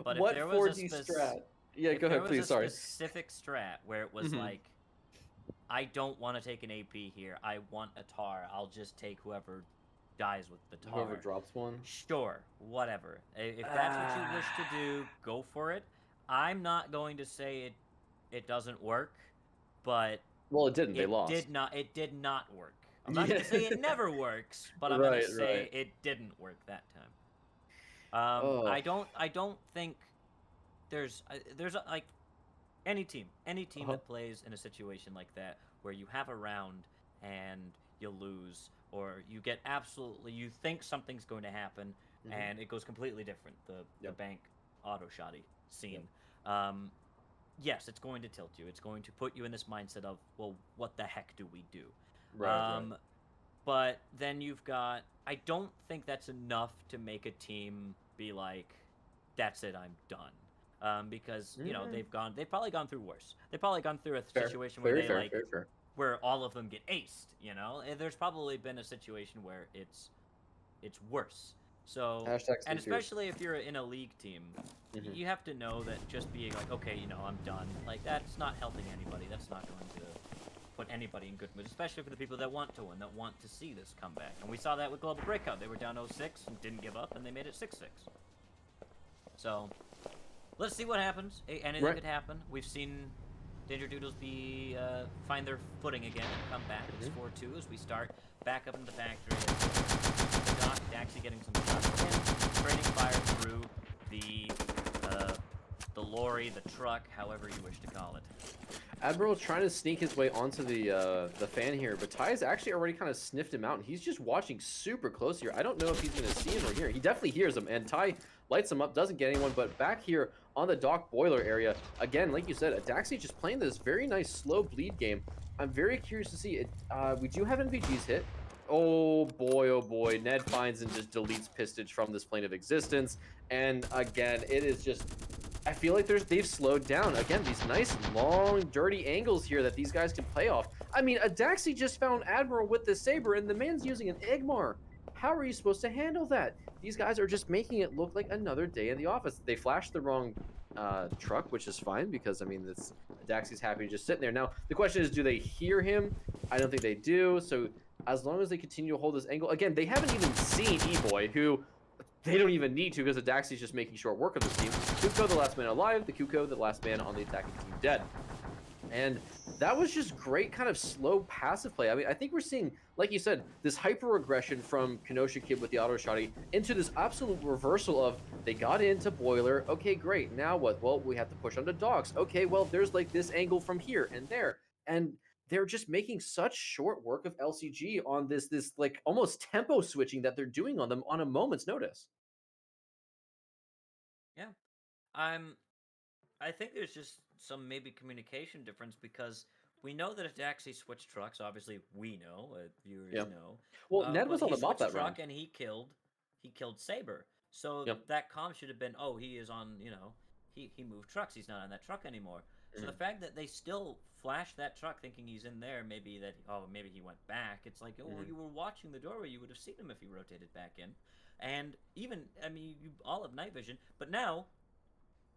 But what if there was 4D strat? Yeah, go ahead, please. Sorry. Specific strat where it was like, I don't want to take an AP here. I want a tar. I'll just take whoever dies with the tar. Whoever drops one. Sure, whatever. If that's what you wish to do, go for it. I'm not going to say it doesn't work, but well, it didn't. They lost. It did not work. I'm not going to say it never works, but I'm going to say it didn't work that time. I don't think there's like any team that plays in a situation like that where you have a round and you lose, or you get you think something's going to happen and it goes completely different. The bank auto shotty scene. Yes, it's going to tilt you. It's going to put you in this mindset of, well, what the heck do we do? Right. But then you've got, I don't think that's enough to make a team be like, that's it, I'm done. Because, you know, they've probably gone through worse. They've probably gone through a situation where where all of them get aced, you know? There's probably been a situation where it's worse. So, and especially if you're in a league team, you have to know that just being like, okay, you know, I'm done. Like, that's not helping anybody. That's not going to put anybody in good mood, especially for the people that want to win, that want to see this comeback. And we saw that with Global Breakout. They were down 0-6 and didn't give up, and they made it 6-6. So, let's see what happens. Anything could happen. We've seen Danger Doodles find their footing again and come back. It's 4-2 as we start back up into the factory. Doc actually getting some shots in, trading fire through the lorry, the truck, however you wish to call it. Admiral's trying to sneak his way onto the fan here, but Ty's actually already kind of sniffed him out, and he's just watching super close here. I don't know if he's going to see him or hear him. He definitely hears him, and Ty lights him up, doesn't get anyone, but back here on the dock boiler area, again, like you said, Adaxi just playing this very nice slow bleed game. I'm very curious to see it. We do have NVGs hit. Oh boy, Ned finds and just deletes Pistage from this plane of existence, and again, it is just, I feel like they've slowed down. Again, these nice, long, dirty angles here that these guys can play off. I mean, Adaxi just found Admiral with the Saber, and the man's using an Igmar. How are you supposed to handle that? These guys are just making it look like another day in the office. They flashed the wrong truck, which is fine, because, I mean, Adaxi's happy just sitting there. Now, the question is, do they hear him? I don't think they do, so as long as they continue to hold this angle. Again, they haven't even seen E-Boy, who they don't even need to, because Adaxi's just making short work of this team. Kuko, the last man alive. The Kuko, the last man on the attacking team, dead. And that was just great kind of slow passive play. I mean, I think we're seeing, like you said, this hyper-aggression from Kenosha Kid with the auto shotty into this absolute reversal of, they got into Boiler. Okay, great. Now what? Well, we have to push onto Dogs. Okay, well, there's like this angle from here and there. And they're just making such short work of LCG on this like almost tempo switching that they're doing on them on a moment's notice. Yeah. I'm I think there's just some maybe communication difference because we know that Adaxi switched trucks. Obviously, we know, viewers Yeah. know. Well, Ned But was on he the mop switched that truck round. and he killed Saber. So Yeah. that comm should have been, oh, he is on, he moved trucks. He's not on that truck anymore. So the Mhm, fact that they still flashed that truck thinking he's in there, maybe that, oh, maybe he went back. It's like, oh, mhm. you were watching the doorway. You would have seen him if he rotated back in. And even, I mean, you all have night vision. But now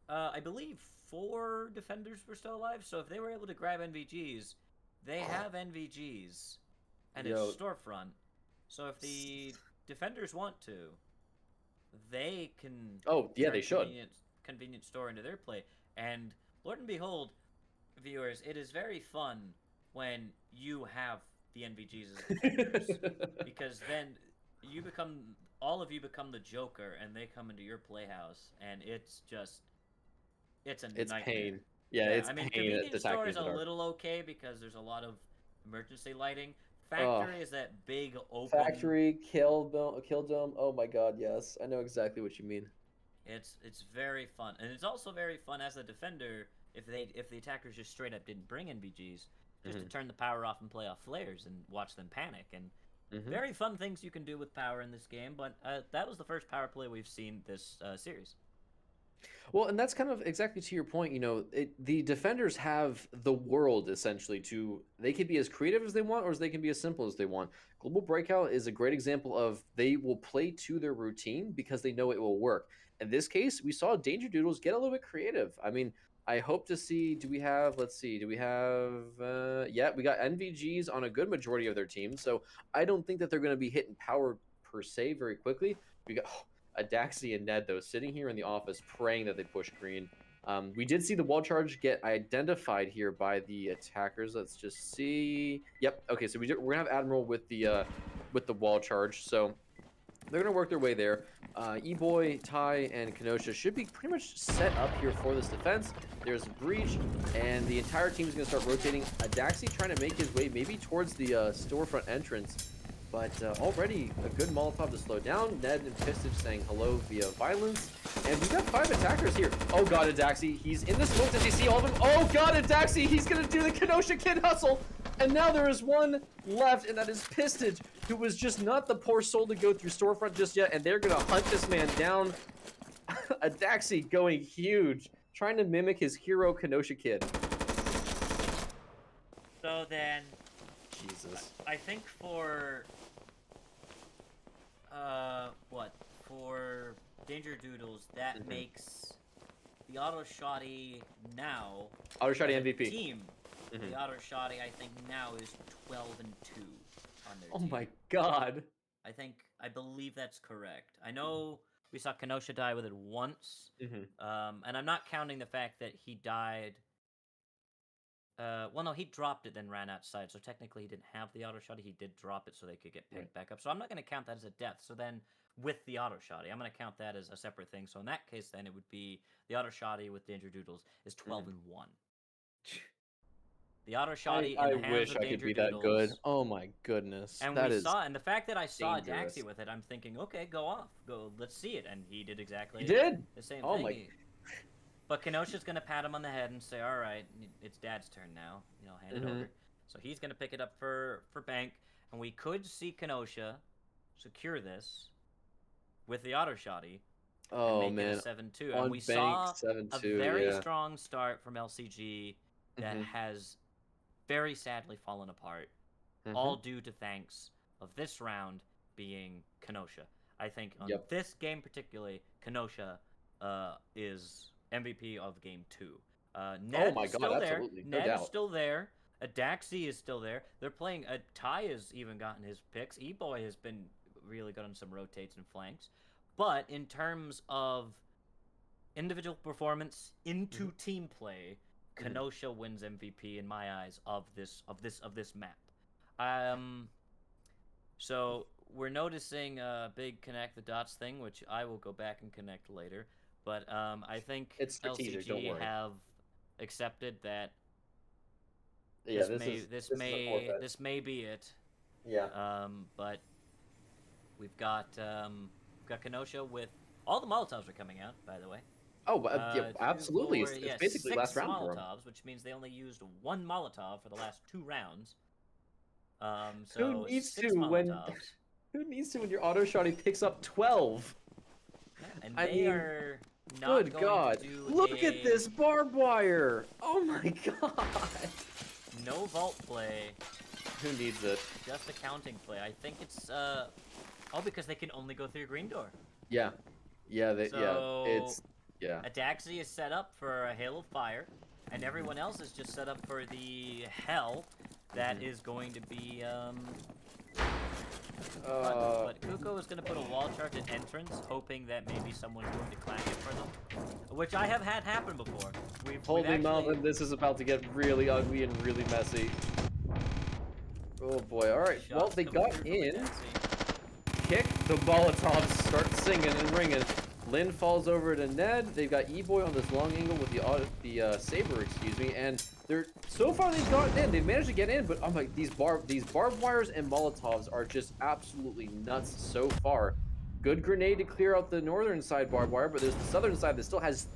I believe 4 defenders were still alive. So if they were able to grab NVGs, they have NVGs, and it's Yo. storefront. So if the defenders want to, they can Oh, yeah, they turn should. convenient store into their play. And Lord and behold, viewers, it is very fun when you have the NVGs as defenders, because then you become all of you become the Joker, and they come into your playhouse, and it's a It's nightmare. pain. Yeah, Yeah, it's I mean, pain convenience store attacking is in a the dark. little okay because there's a lot of emergency lighting. Oh, Factory is that big open. factory, kill dome. Oh my god, yes. I know exactly what you mean. It's very fun, and it's also very fun as a defender if the attackers just straight up didn't bring NVGs, just to Hmm. turn the power off and play off flares and watch them panic. And Hmm. very fun things you can do with power in this game. But that was the first power play we've seen this series. Well, and that's kind of exactly to your point. The defenders have the world essentially to, they can be as creative as they want or as they can be as simple as they want. Global Breakout is a great example of they will play to their routine because they know it will work. In this case, we saw Danger Doodles get a little bit creative. I mean, I hope to see, let's see, do we have, yeah, we got NVGs on a good majority of their teams. So I don't think that they're going to be hitting power per se very quickly. We got, Adaxi and Ned, though, sitting here in the office praying that they push green. We did see the wall charge get identified here by the attackers. Let's just see. Yep. Okay, so we're gonna have Admiral with the wall charge. So they're gonna work their way there. E-Boy, Ty, and Kenosha should be pretty much set up here for this defense. There's a breach, and the entire team is gonna start rotating. Adaxi trying to make his way maybe towards the storefront entrance. But already a good Molotov to slow down. Ned and Pistage saying hello via violence. And we've got 5 attackers here. Oh god, Adaxi. He's in the smoke. Does he see all of them? Oh god, Adaxi. He's going to do the Kenosha Kid hustle. And now there is one left, and that is Pistage, who was just not the poor soul to go through storefront just yet. And they're going to hunt this man down. Adaxi going huge, trying to mimic his hero Kenosha Kid. So then, Jesus. I think for what for Danger Doodles, that Mhm. makes the auto shotty now Auto shotty as a MVP. team. Mhm. The auto shotty I think now is 12-2 on their Oh team. my god. I believe that's correct. I know we saw Kenosha die with it once, Mhm. and I'm not counting the fact that he died. Well, no, he dropped it, then ran outside. So technically, he didn't have the auto shotty. He did drop it so they could get Right. picked back up. So I'm not going to count that as a death. So then, with the auto shotty, I'm going to count that as a separate thing. So in that case, then it would be the auto shotty with Danger Doodles is 12-1. The auto shotty in I the hands wish of I could Danger be that good. Doodles. Oh my goodness. And That is and the fact that I saw dangerous. Daxi with it, I'm thinking, okay, go off, go, let's see it. And he did You exactly did? the same Oh thing. my. But Kenosha's gonna pat him on the head and say, "All right, it's Dad's turn now. Hand it Hmm. over." So he's gonna pick it up for Bank, and we could see Kenosha secure this with the auto shotty and Oh make it a man. 7-2. And On we bank saw a 7-2, very yeah. strong start from LCG that Hmm. has very sadly fallen apart, all Hmm. due to thanks of this round being Kenosha. I think on Yep. this game particularly, Kenosha is MVP of game 2. Oh Ned my is god, still there. absolutely. No Ned is doubt. still there. Adaxi is still there. They're playing. Ty has even gotten his picks. E-Boy has been really good on some rotates and flanks. But in terms of individual performance into Hmm. team play, Hmm. Kenosha wins MVP in my eyes of this map. Um, so we're noticing a big connect the dots thing, which I will go back and connect later. But I think It's strategic, don't LCG worry. have accepted that Yeah, this is a forfeit. this may be it. Yeah. But we've got Kenosha with all the Molotovs are coming out, by the way. Oh, yeah, Two, absolutely. four, It's yeah, basically last six round for him. Molotovs, which means they only used one Molotov for the last 2 rounds. Who So needs to six when Molotovs. who needs to when your auto shotty picks up 12? Yeah, and I they mean, are not good going to God. do Look at this barbed wire. Oh my God. no vault play, Who needs it? just a counting play. I think it's because they can only go through your green door. Yeah. Yeah, So it's yeah. Adaxi is set up for a hail of fire, and everyone else is just set up for the hell that is going to be But Kuko is going to put a wall charge at entrance, hoping that maybe someone's going to clack it for them, which I have had happen before. Holy actually... mountain, this is about to get really ugly and really messy. Oh boy, alright, well, they got in. Kick, the Molotovs start singing and ringing. Lynn falls over to Ned. They've got E-Boy on this long angle with the Saber, excuse me, and so far they've gotten in. They've managed to get in, but I'm like, these barbed wires and Molotovs are just absolutely nuts so far. Good grenade to clear out the northern side barbed wire, but there's the southern side that still has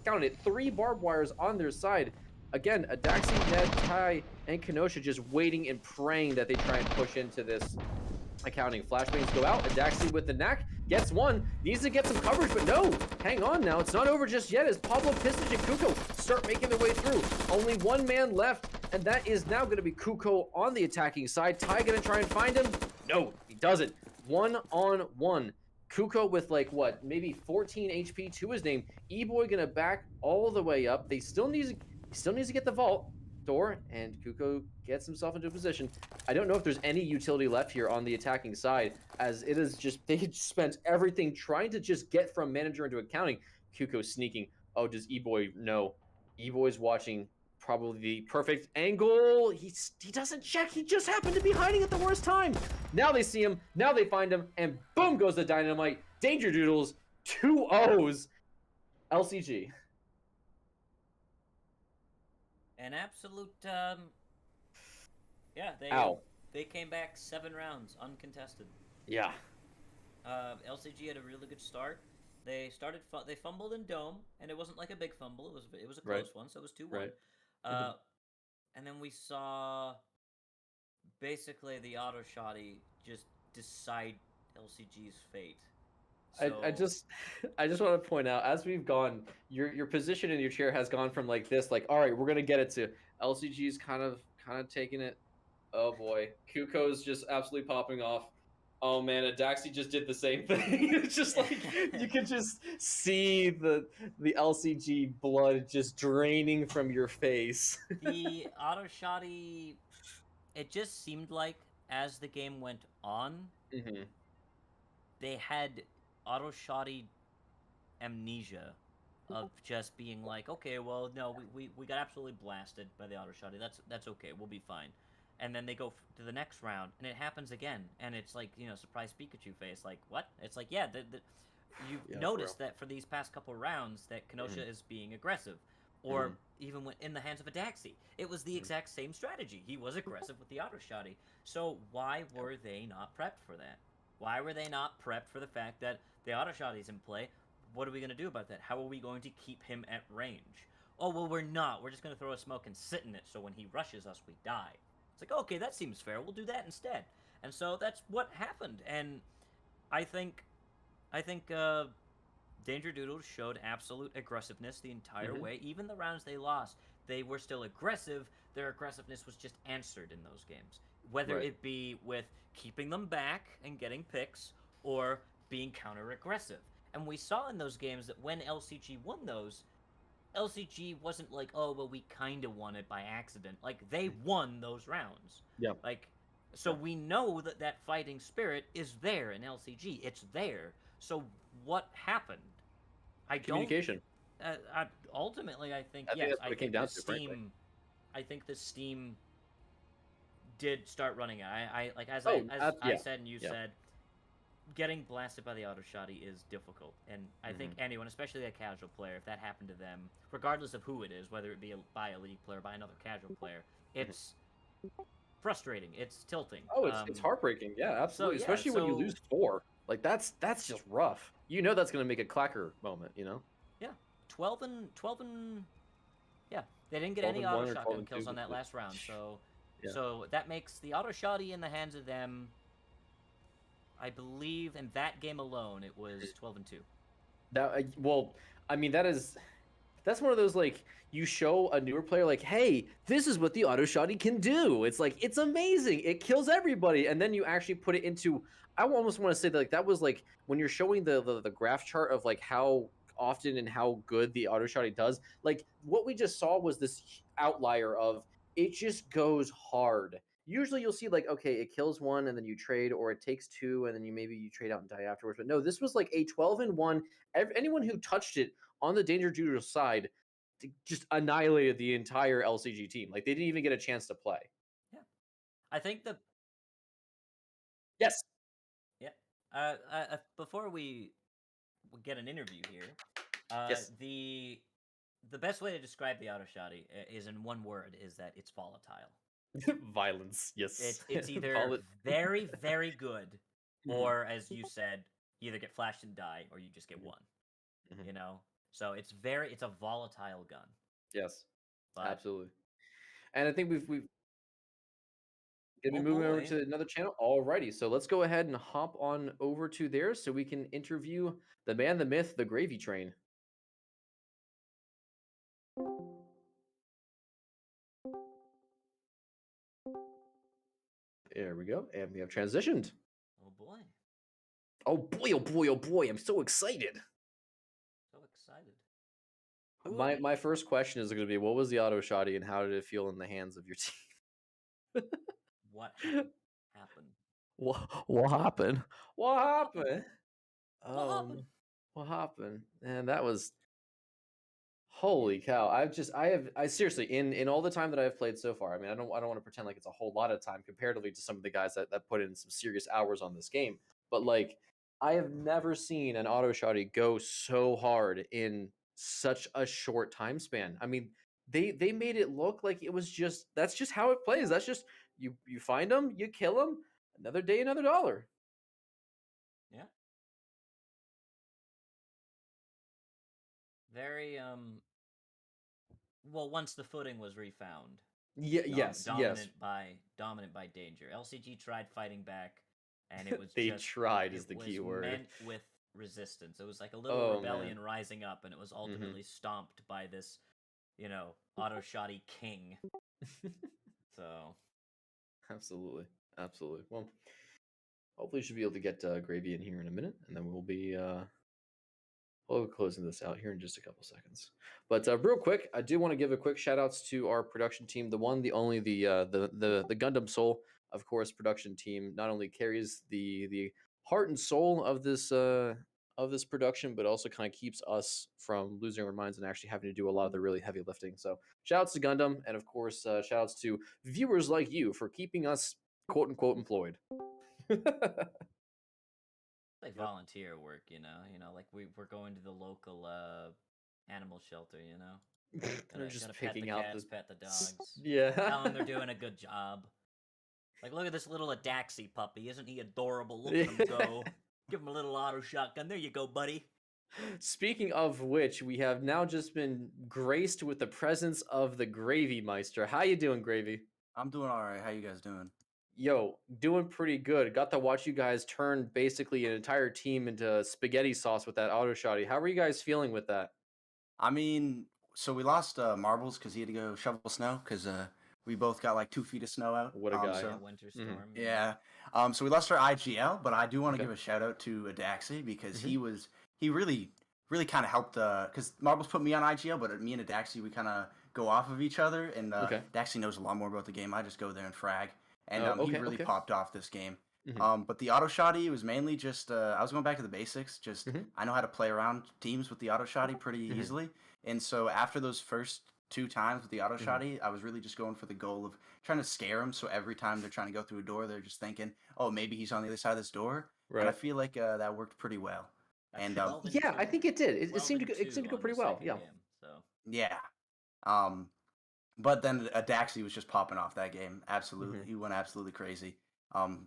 count it, 3 barbed wires on their side. Again, Adaxi, Ned, Ty, and Kenosha just waiting and praying that they try and push into this accounting. Flashbangs go out. Adaxi with the knack gets one. Needs to get some coverage, but no. Hang on now. It's not over just yet as Pablo, Pistich, and Kuko start making their way through. Only one man left, and that is now going to be Kuko on the attacking side. Ty going to try and find him? No, he doesn't. 1-on-1. Kuko with like what, maybe 14 HP to his name. E-Boy going to back all the way up. He still needs to get the vault door, and Kuko gets himself into a position. I don't know if there's any utility left here on the attacking side, as it is just, they spent everything trying to just get from manager into accounting. Kuko sneaking. Oh, does E-Boy? No. E-Boy's watching probably the perfect angle. He doesn't check. He just happened to be hiding at the worst time. Now they see him. Now they find him, and boom goes the dynamite. Danger Doodles, 2 O's. LCG. An absolute, yeah, they came back 7 rounds uncontested. Yeah. LCG had a really good start. They fumbled in dome, and it wasn't like a big fumble. It was a close one, so it was 2-1. Right. And then we saw basically the auto shotty just decide LCG's fate. So... I just want to point out, as we've gone, your position in your chair has gone from like this, like, all right, we're gonna get it, to LCG's kind of taking it. Oh boy, Kuko's just absolutely popping off. Oh man, Adaxi just did the same thing. It's just like you can just see the LCG blood just draining from your face. The auto shotty, it just seemed like as the game went on, they had auto shotty amnesia of just being like, okay, well, no, we got absolutely blasted by the auto shotty. That's okay. We'll be fine. And then they go to the next round, and it happens again, and it's like, surprise Pikachu face. Like, what? It's like, yeah, you've noticed that for these past couple rounds that Kenosha is being aggressive, or even when in the hands of Adaxi, it was the exact same strategy. He was aggressive with the auto shotty. So why were they not prepped for that? Why were they not prepped for the fact that the auto shotty's in play? What are we going to do about that? How are we going to keep him at range? Oh, well, we're not. We're just going to throw a smoke and sit in it, so when he rushes us, we die. It's like, okay, that seems fair. We'll do that instead. And so that's what happened. And I think Danger Doodles showed absolute aggressiveness the entire way. Even the rounds they lost, they were still aggressive. Their aggressiveness was just answered in those games. Whether it be with keeping them back and getting picks, or being counter-aggressive. And we saw in those games that when LCG won those, LCG wasn't like, oh, well, we kind of won it by accident. Like, they won those rounds. Yeah. Like, so we know that fighting spirit is there in LCG. It's there. So what happened? Communication. Ultimately, I think, yes. That's what it came down to, frankly. I think the Steam did start running out. I said and you said, getting blasted by the auto shotty is difficult, and I think Mhm. anyone, especially a casual player, if that happened to them, regardless of who it is, whether it be by a league player, by another casual player, Mhm. it's frustrating. It's tilting. Oh, it's heartbreaking. Yeah, So absolutely. yeah, Especially when you so lose 4. Like that's just rough. You know that's gonna make a clacker moment. You know, yeah, 12 and yeah, they didn't get 12 any and auto 1 or 12 shotgun and 2. kills on that last round. So Yeah. so that makes the auto shotty in the hands of them. I believe in that game alone, it was 12-2. That well, I mean that's one of those like you show a newer player like, hey, this is what the auto shotty can do. It's like it's amazing. It kills everybody, and then you actually put it into. I almost want to say that like that was like when you're showing the graph chart of like how often and how good the auto shotty does. Like what we just saw was this outlier of it just goes hard. Usually you'll see like okay, it kills one and then you trade, or it takes two and then you trade out and die afterwards. But no, this was like a 12 and one. Anyone who touched it on the Danger Doodles side just annihilated the entire LCG team. Like they didn't even get a chance to play. Yeah, I think the Yes. yeah. Before we get an interview here, Yes. the best way to describe the auto shotty is in one word: is that it's volatile. Violence. Yes. It's either Violet. very good, Mhm. or as you said, you either get flashed and die, or you just get Mhm. one. Mhm. You know, so it's a volatile gun. Yes. But Absolutely. And I think we've gonna be oh moving over boy, to another channel. Alrighty. So let's go ahead and hop on over to there so we can interview the man, the myth, the gravy train. There we go. And we have transitioned. oh boy, Oh boy, oh boy, oh boy. I'm so excited. so excited. Who are My first question is going to be, what was the auto shotty and how did it feel in the hands of your what team? happened? What happened? What What happened? happened? What happened? What happened? And that was Yeah, holy cow. I seriously in all the time that I've played so far. I mean, I don't want to pretend like it's a whole lot of time comparatively to some of the guys that put in some serious hours on this game. But like I have never seen an auto shotty go so hard in such a short time span. I mean, they made it look like it was just that's just how it plays. That's just you find them, you kill them, another day, another dollar. yeah. Very well, once the footing was refound, Yeah, yes, yes. dominant by danger. LCG tried fighting back, and it was They just tried it is the key was word. met with resistance. It was like a little Oh man. rebellion rising up, and it was Mhm. ultimately stomped by this, auto shoddy king. So Absolutely. Absolutely. Well, hopefully, should be able to get Gravy in here in a minute, and then we'll be closing this out here in just a couple seconds. But real quick, I do want to give a quick shout outs to our production team, the one, the only, the Gundam Soul, of course, production team. Not only carries the heart and soul of this production, but also kind of keeps us from losing our minds and actually having to do a lot of the really heavy lifting. So shout outs to Gundam, and of course, shout outs to viewers like you for keeping us quote unquote employed. like Yep. volunteer work, like we're going to the local animal shelter, They're Gotta just pet the picking out the cats, pet the dogs, yeah. tell them they're doing a good job. Like, look at this little Adaxi puppy. Isn't he adorable? Look at him go. Give him a little auto shotgun. There you go, buddy. Speaking of which, we have now just been graced with the presence of the Gravy Meister. How you doing, Gravy? I'm doing all right. How you guys doing? Yo, doing pretty good. Got to watch you guys turn basically an entire team into spaghetti sauce with that auto shotty. How are you guys feeling with that? I mean, so we lost Marbles because he had to go shovel snow because we both got like 2 feet of snow out. What a guy. Yeah, So winter Hmm. storm. yeah, so we lost our IGL, but I do want to Okay. give a shout out to Adaxi because Hmm. he really kind of helped because Marbles put me on IGL, but me and Adaxi we kind of go off of each other, and Okay. Adaxi knows a lot more about the game. I just go there and frag, and Oh, he okay. really Okay. popped off this game. Hmm. But the auto shotty was mainly just I was going back to the basics. Just Hmm. I know how to play around teams with the auto shotty pretty Hmm. easily, and so after those first 2 times with the auto Mhm. shotty, I was really just going for the goal of trying to scare them. So every time they're trying to go through a door, they're just thinking, "Oh, maybe he's on the other side of this door." And I Right. feel like that worked pretty well. And 12 and Yeah, I 2. think it did. It 12 seemed to and go, it seemed 2 to go on the pretty well. second Yeah. game. So yeah, um, but then Daxi was just popping off that game. Absolutely, Hmm. he went absolutely crazy.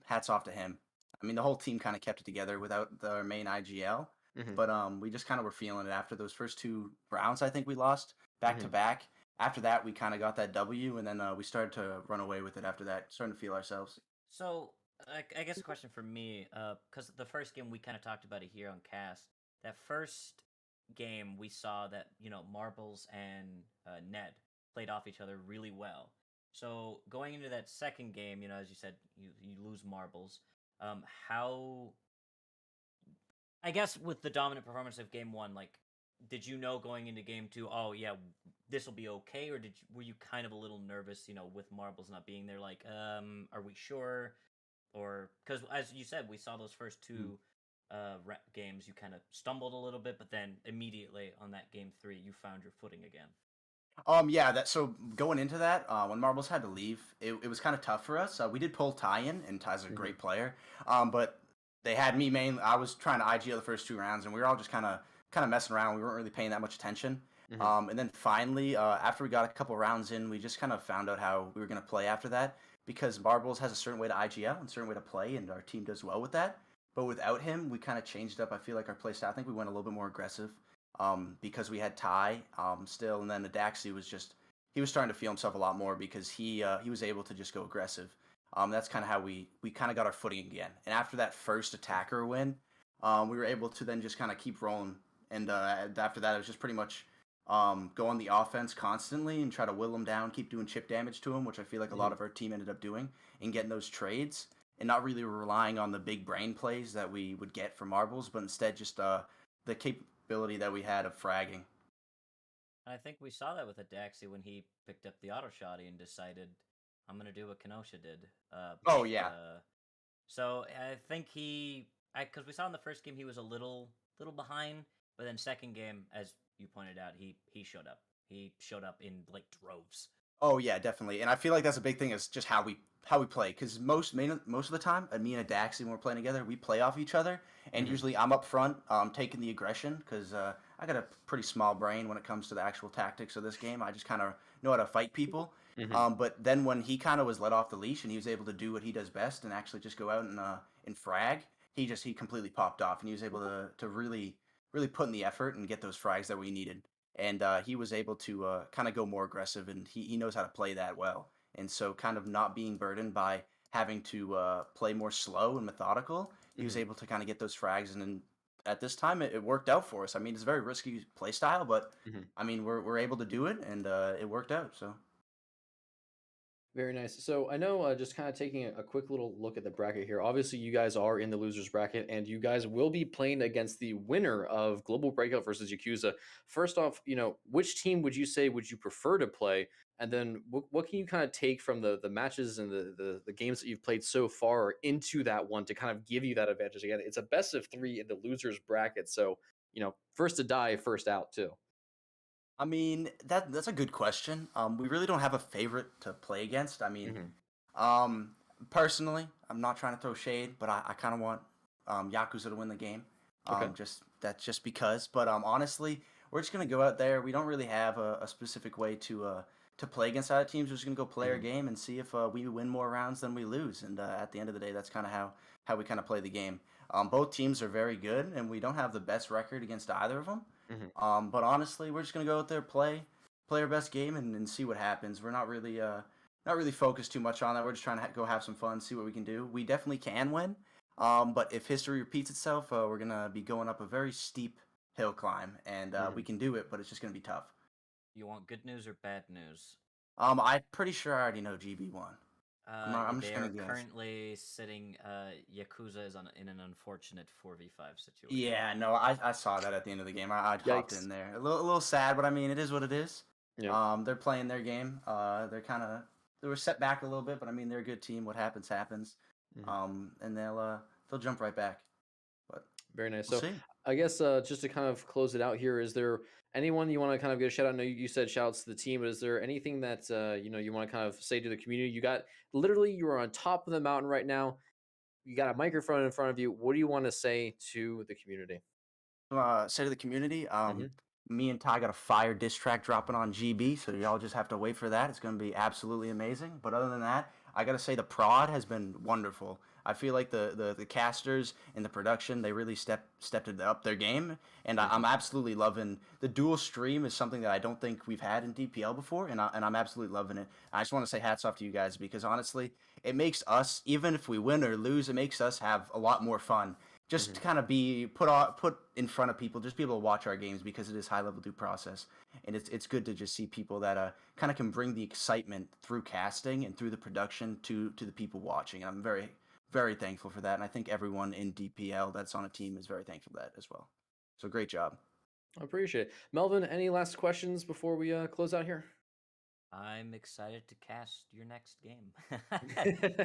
Hats off to him. I mean, the whole team kind of kept it together without the main IGL, Hmm. but we just kind of were feeling it after those first 2 rounds. I think we lost back to Hmm. back. After that, we kind of got that W, and then we started to run away with it. After that, starting to feel ourselves. So, I guess a question for me, because the first game we kind of talked about it here on Cast. That first game we saw that Marbles and Ned played off each other really well. So going into that second game, as you said, you lose Marbles. How I guess with the dominant performance of game one, like, did you know going into game two, oh yeah, this will be okay, or were you kind of a little nervous, with Marbles not being there? Like, are we sure? Or because as you said, we saw those first two games, you kind of stumbled a little bit, but then immediately on that game three, you found your footing again. Yeah, that so going into that, when Marbles had to leave, it was kind of tough for us. We did pull Ty in, and Ty's a Hmm. great player. But they had me mainly. I was trying to IGL the first 2 rounds, and we were all just kind of messing around. We weren't really paying that much attention. Hmm. And then finally, after we got a couple rounds in, we just kind of found out how we were going to play after that because Marbles has a certain way to IGL and a certain way to play, and our team does well with that. But without him, we kind of changed up. I feel like our play style. I think we went a little bit more aggressive because we had Ty still, and then the Daxi was just he was starting to feel himself a lot more because he was able to just go aggressive. That's kind of how we kind of got our footing again. And after that first attacker win, we were able to then just kind of keep rolling. And after that, it was just pretty much go on the offense constantly and try to will him down, keep doing chip damage to him, which I feel like a lot Hmm. of our team ended up doing and getting those trades and not really relying on the big brain plays that we would get from marbles, but instead just the capability that we had of fragging. And I think we saw that with Adaxi when he picked up the auto shotty and decided, I'm gonna do what Kenosha did. Oh yeah. So I think because we saw in the first game he was a little behind, but then second game, as you pointed out, he showed up. He showed up in like droves. Oh yeah, definitely. And I feel like that's a big thing is just how we play because most of the time, me and Daxi when we're playing together, we play off each other, and Hmm. usually I'm up front, taking the aggression because I got a pretty small brain when it comes to the actual tactics of this game. I just kind of know how to fight people. Hmm. But then when he kind of was let off the leash and he was able to do what he does best and actually just go out and frag, he completely popped off and he was able to really put in the effort and get those frags that we needed and he was able to kind of go more aggressive, and he knows how to play that well. And so, kind of not being burdened by having to play more slow and methodical, he was Hmm. able to kind of get those frags. And then at this time, it worked out for us. I mean, it's a very risky play style, but Hmm. I mean, we're able to do it, and it worked out. So. Very nice. So I know, just kind of taking a quick little look at the bracket here. Obviously, you guys are in the losers bracket, and you guys will be playing against the winner of Global Breakout versus Yakuza. First off, which team would you say would you prefer to play? And then what can you kind of take from the matches and the games that you've played so far into that one to kind of give you that advantage? Again, it's a best of three in the losers bracket, so first to die, first out too. I mean, that's a good question. We really don't have a favorite to play against. I mean, Hmm. um, personally, I'm not trying to throw shade, but I kind of want Yakuza to win the game. Okay. Just because. But honestly, we're just gonna go out there. We don't really have a specific way to play against other teams. We're just gonna go play our Hmm. game and see if we win more rounds than we lose. And at the end of the day, that's kind of how we kind of play the game. Both teams are very good, and we don't have the best record against either of them. Hmm. But honestly, we're just gonna go out there, play our best game, and see what happens. We're not really focused too much on that. We're just trying to go have some fun, see what we can do. We definitely can win. But if history repeats itself, we're gonna be going up a very steep hill climb, and we Hmm. can do it, but it's just gonna be tough. You want good news or bad news? I'm pretty sure I already know GB one. I'm just They gonna are guess. currently sitting. Yakuza is in an unfortunate 4v5 situation. Yeah, no, I saw that at the end of the game. I hopped Yikes. in there. A little sad, but I mean, it is what it is. Yeah. They're playing their game. They were set back a little bit, but I mean, they're a good team. What happens happens. Mhm. And they'll jump right back. But Very nice. we'll So, see. I guess just to kind of close it out here, is there anyone you want to kind of get a shout out? I know you said shout outs to the team, but is there anything that you want to kind of say to the community? You got literally you are on top of the mountain right now. You got a microphone in front of you. What do you want to say to the community? Say to the community, Hmm. me and Ty got a fire diss track dropping on GB, so y'all just have to wait for that. It's going to be absolutely amazing. But other than that, I got to say the prod has been wonderful. I feel like the casters and the production, they really stepped it up their game, and I'm Hmm. absolutely loving the dual stream is something that I don't think we've had in DPL before, and I'm absolutely loving it. I just want to say hats off to you guys because honestly, it makes us, even if we win or lose, it makes us have a lot more fun just to Hmm. kind of be put in front of people, just be able to watch our games because it is high level due process, and it's good to just see people that kind of can bring the excitement through casting and through the production to the people watching. And I'm very thankful for that, and I think everyone in DPL that's on a team is very thankful for that as well. So great job. I appreciate it. Melvin, any last questions before we close out here? I'm excited to cast your next game.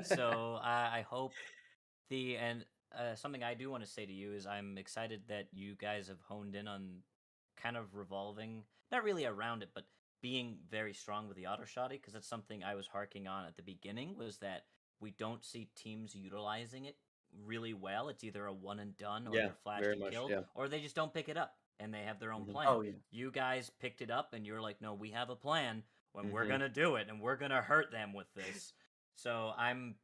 So I hope the and something I do want to say to you is I'm excited that you guys have honed in on kind of revolving, not really around it, but being very strong with the auto shotty because that's something I was harking on at the beginning was that we don't see teams utilizing it really well. It's either a one and done or Yeah, they're flashed very and much. killed Yeah. or they just don't pick it up and they have their own Hmm. plan. Oh yeah, You guys picked it up and you're like, "No, we have a plan when we're Hmm. going to do it and we're going to hurt them with this." So I'm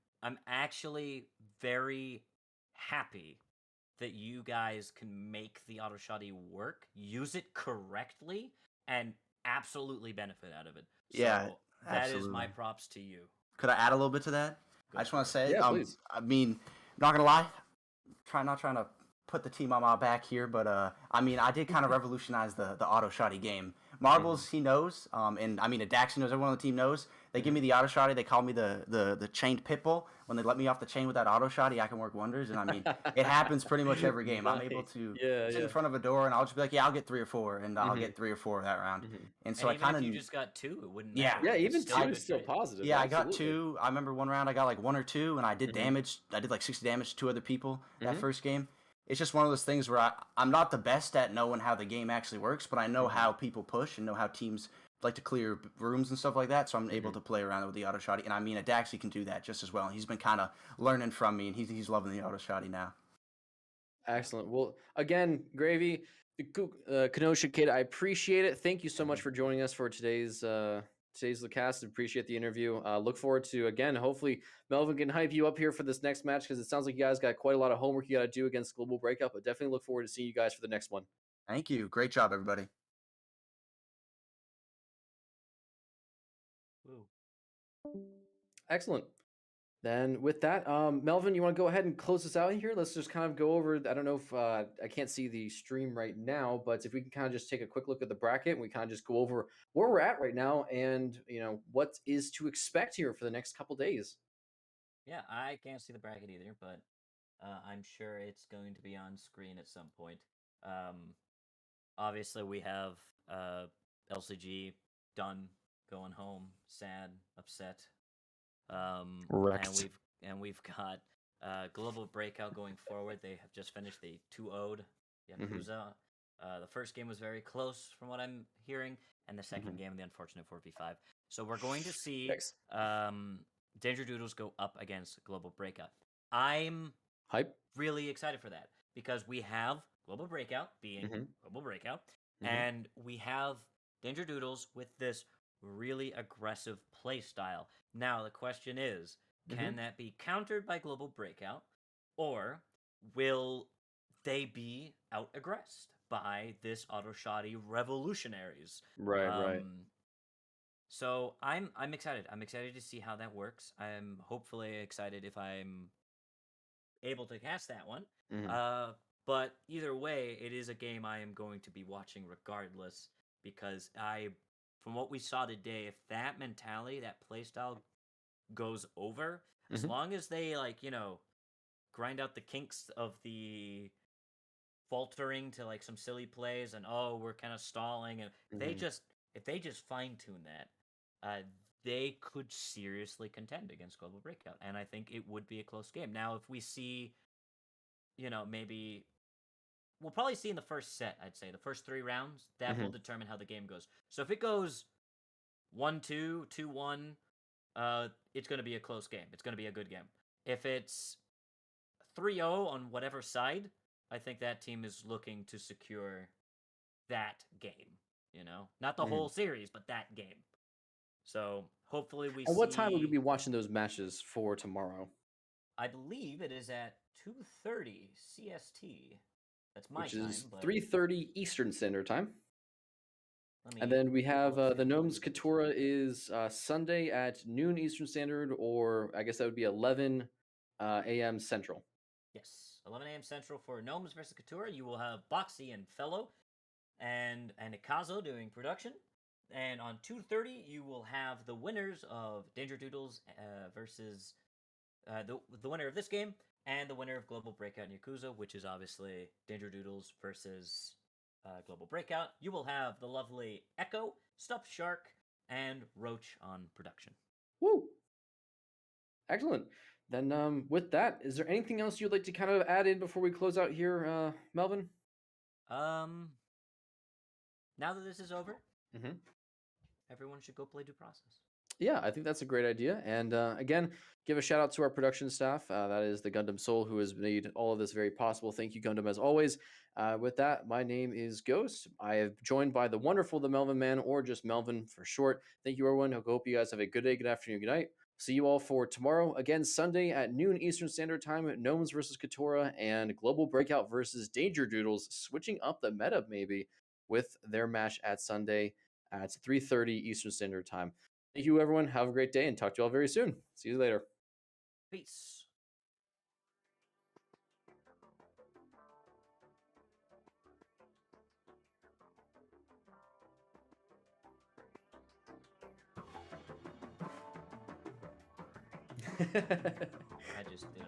actually very happy that you guys can make the auto shotty work, use it correctly, and absolutely benefit out of it. yeah, So that is my absolutely. props to you. Could I add a little bit to that? I Go just want for to it. say, Yeah, please. I mean, not gonna lie, not trying to put the team on my back here, but I mean, I did kind of revolutionize the auto shotty game. Hmm. Marbles, he knows, and I mean, Dax, he knows, everyone on the team knows. They give Hmm. me the auto shotty. They call me the chained pit bull. When they let me off the chain with that auto shotty, I can work wonders. And I mean, it happens pretty much every game. I'm able Nice. to Yeah, sit in yeah. front of a door, and I'll just be like, yeah, I'll get 3 or 4, and I'll Hmm. get 3 or 4 that round. Hmm. And so And I even kind if of, you just got two, it wouldn't yeah, matter. Yeah, Like it's even still a two I is good still trade. positive. yeah, I got Absolutely. 2. I remember one round I got like 1 or 2, and I did Hmm. damage. I did like 60 damage to 2 other people that Hmm. first game. It's just one of those things where I'm not the best at knowing how the game actually works, but I know Hmm. how people push and know how teams like to clear rooms and stuff like that. So I'm able Hmm. to play around with the auto shotty. And I mean, Adaxi can do that just as well. And he's been kind of learning from me, and he's loving the auto shotty now. Excellent. Well, again, Gravy, the Kenosha kid, I appreciate it. Thank you so much Mhm. for joining us for today's cast. Appreciate the interview. Look forward to again. Hopefully, Melvin can hype you up here for this next match because it sounds like you guys got quite a lot of homework you got to do against Global Breakout. But definitely look forward to seeing you guys for the next one. Thank you. Great job, everybody. Woo. Excellent. Then with that, Melvin, you want to go ahead and close this out here? Let's just kind of go over. I don't know if I can't see the stream right now, but if we can kind of just take a quick look at the bracket, and we kind of just go over where we're at right now, and what is to expect here for the next couple days. Yeah, I can't see the bracket either, but I'm sure it's going to be on screen at some point. Um, Obviously, we have LCG done, going home, sad, upset. And Correct. we've got Global Breakout going forward. They have just finished the 2-0'd Hmm. Yakuza. The first game was very close, from what I'm hearing, and the second Hmm. game, the unfortunate 4v5. So we're going to see Thanks. Danger Doodles go up against Global Breakout. I'm Hype. really excited for that because we have Global Breakout being Hmm. Global Breakout, Hmm. and we have Danger Doodles with this really aggressive play style. Now, the question is, Hmm. can that be countered by Global Breakout, or will they be out aggressed by this auto shoddy revolutionaries? Right. Right. Um, so I'm excited. I'm excited to see how that works. I'm hopefully excited if I'm able to cast that one. Hmm. Uh, but either way, it is a game I am going to be watching regardless because from what we saw today, if that mentality, that playstyle goes over, as Hmm. long as they grind out the kinks of the faltering to like some silly plays and oh we're kind of stalling and Hmm. if they just fine tune that, they could seriously contend against Global Breakout, and I think it would be a close game. Now, if we see maybe we'll probably see in the first set. I'd say the first 3 rounds that will Mhm. determine how the game goes. So if it goes 1-2, 2-1, it's going to be a close game. It's going to be a good game. If it's 3-0 on whatever side, I think that team is looking to secure that game. You know, not the whole series, but that game. So hopefully we At what time would we see. be watching those matches for tomorrow? I believe it is at 2:30 CST. That's my Which is time, but 3:30 Eastern Standard Time. let And me then we have double the check what Gnomes it is. Katura is Sunday at noon Eastern Standard, or I guess that would be 11 a.m. Central. Yes, 11 a.m. Central for Gnomes versus Katura. You will have Boxy and Fellow and Ikazo doing production. And on 2:30, you will have the winners of Danger Doodles versus the winner of this game and the winner of Global Breakout and Yakuza, which is obviously Danger Doodles versus Global Breakout. You will have the lovely Echo, Stuffed Shark, and Roach on production. Woo! Excellent. Then with that, is there anything else you'd like to kind of add in before we close out here, Melvin? Um, now that this is over, Mm-hmm. everyone should go play Due Process. Yeah, I think that's a great idea. And again, give a shout out to our production staff. That is the Gundam Soul, who has made all of this very possible. Thank you, Gundam, as always. With that, my name is Ghost. I am joined by the wonderful, the Melvin Man, or just Melvin for short. Thank you, everyone. I hope you guys have a good day, good afternoon, good night. See you all for tomorrow, again, Sunday at noon Eastern Standard Time, Gnomes versus Katora and Global Breakout versus Danger Doodles, switching up the meta maybe with their match at Sunday at 3:30 Eastern Standard Time. Thank you, everyone. Have a great day and talk to you all very soon. See you later. Peace. I just did.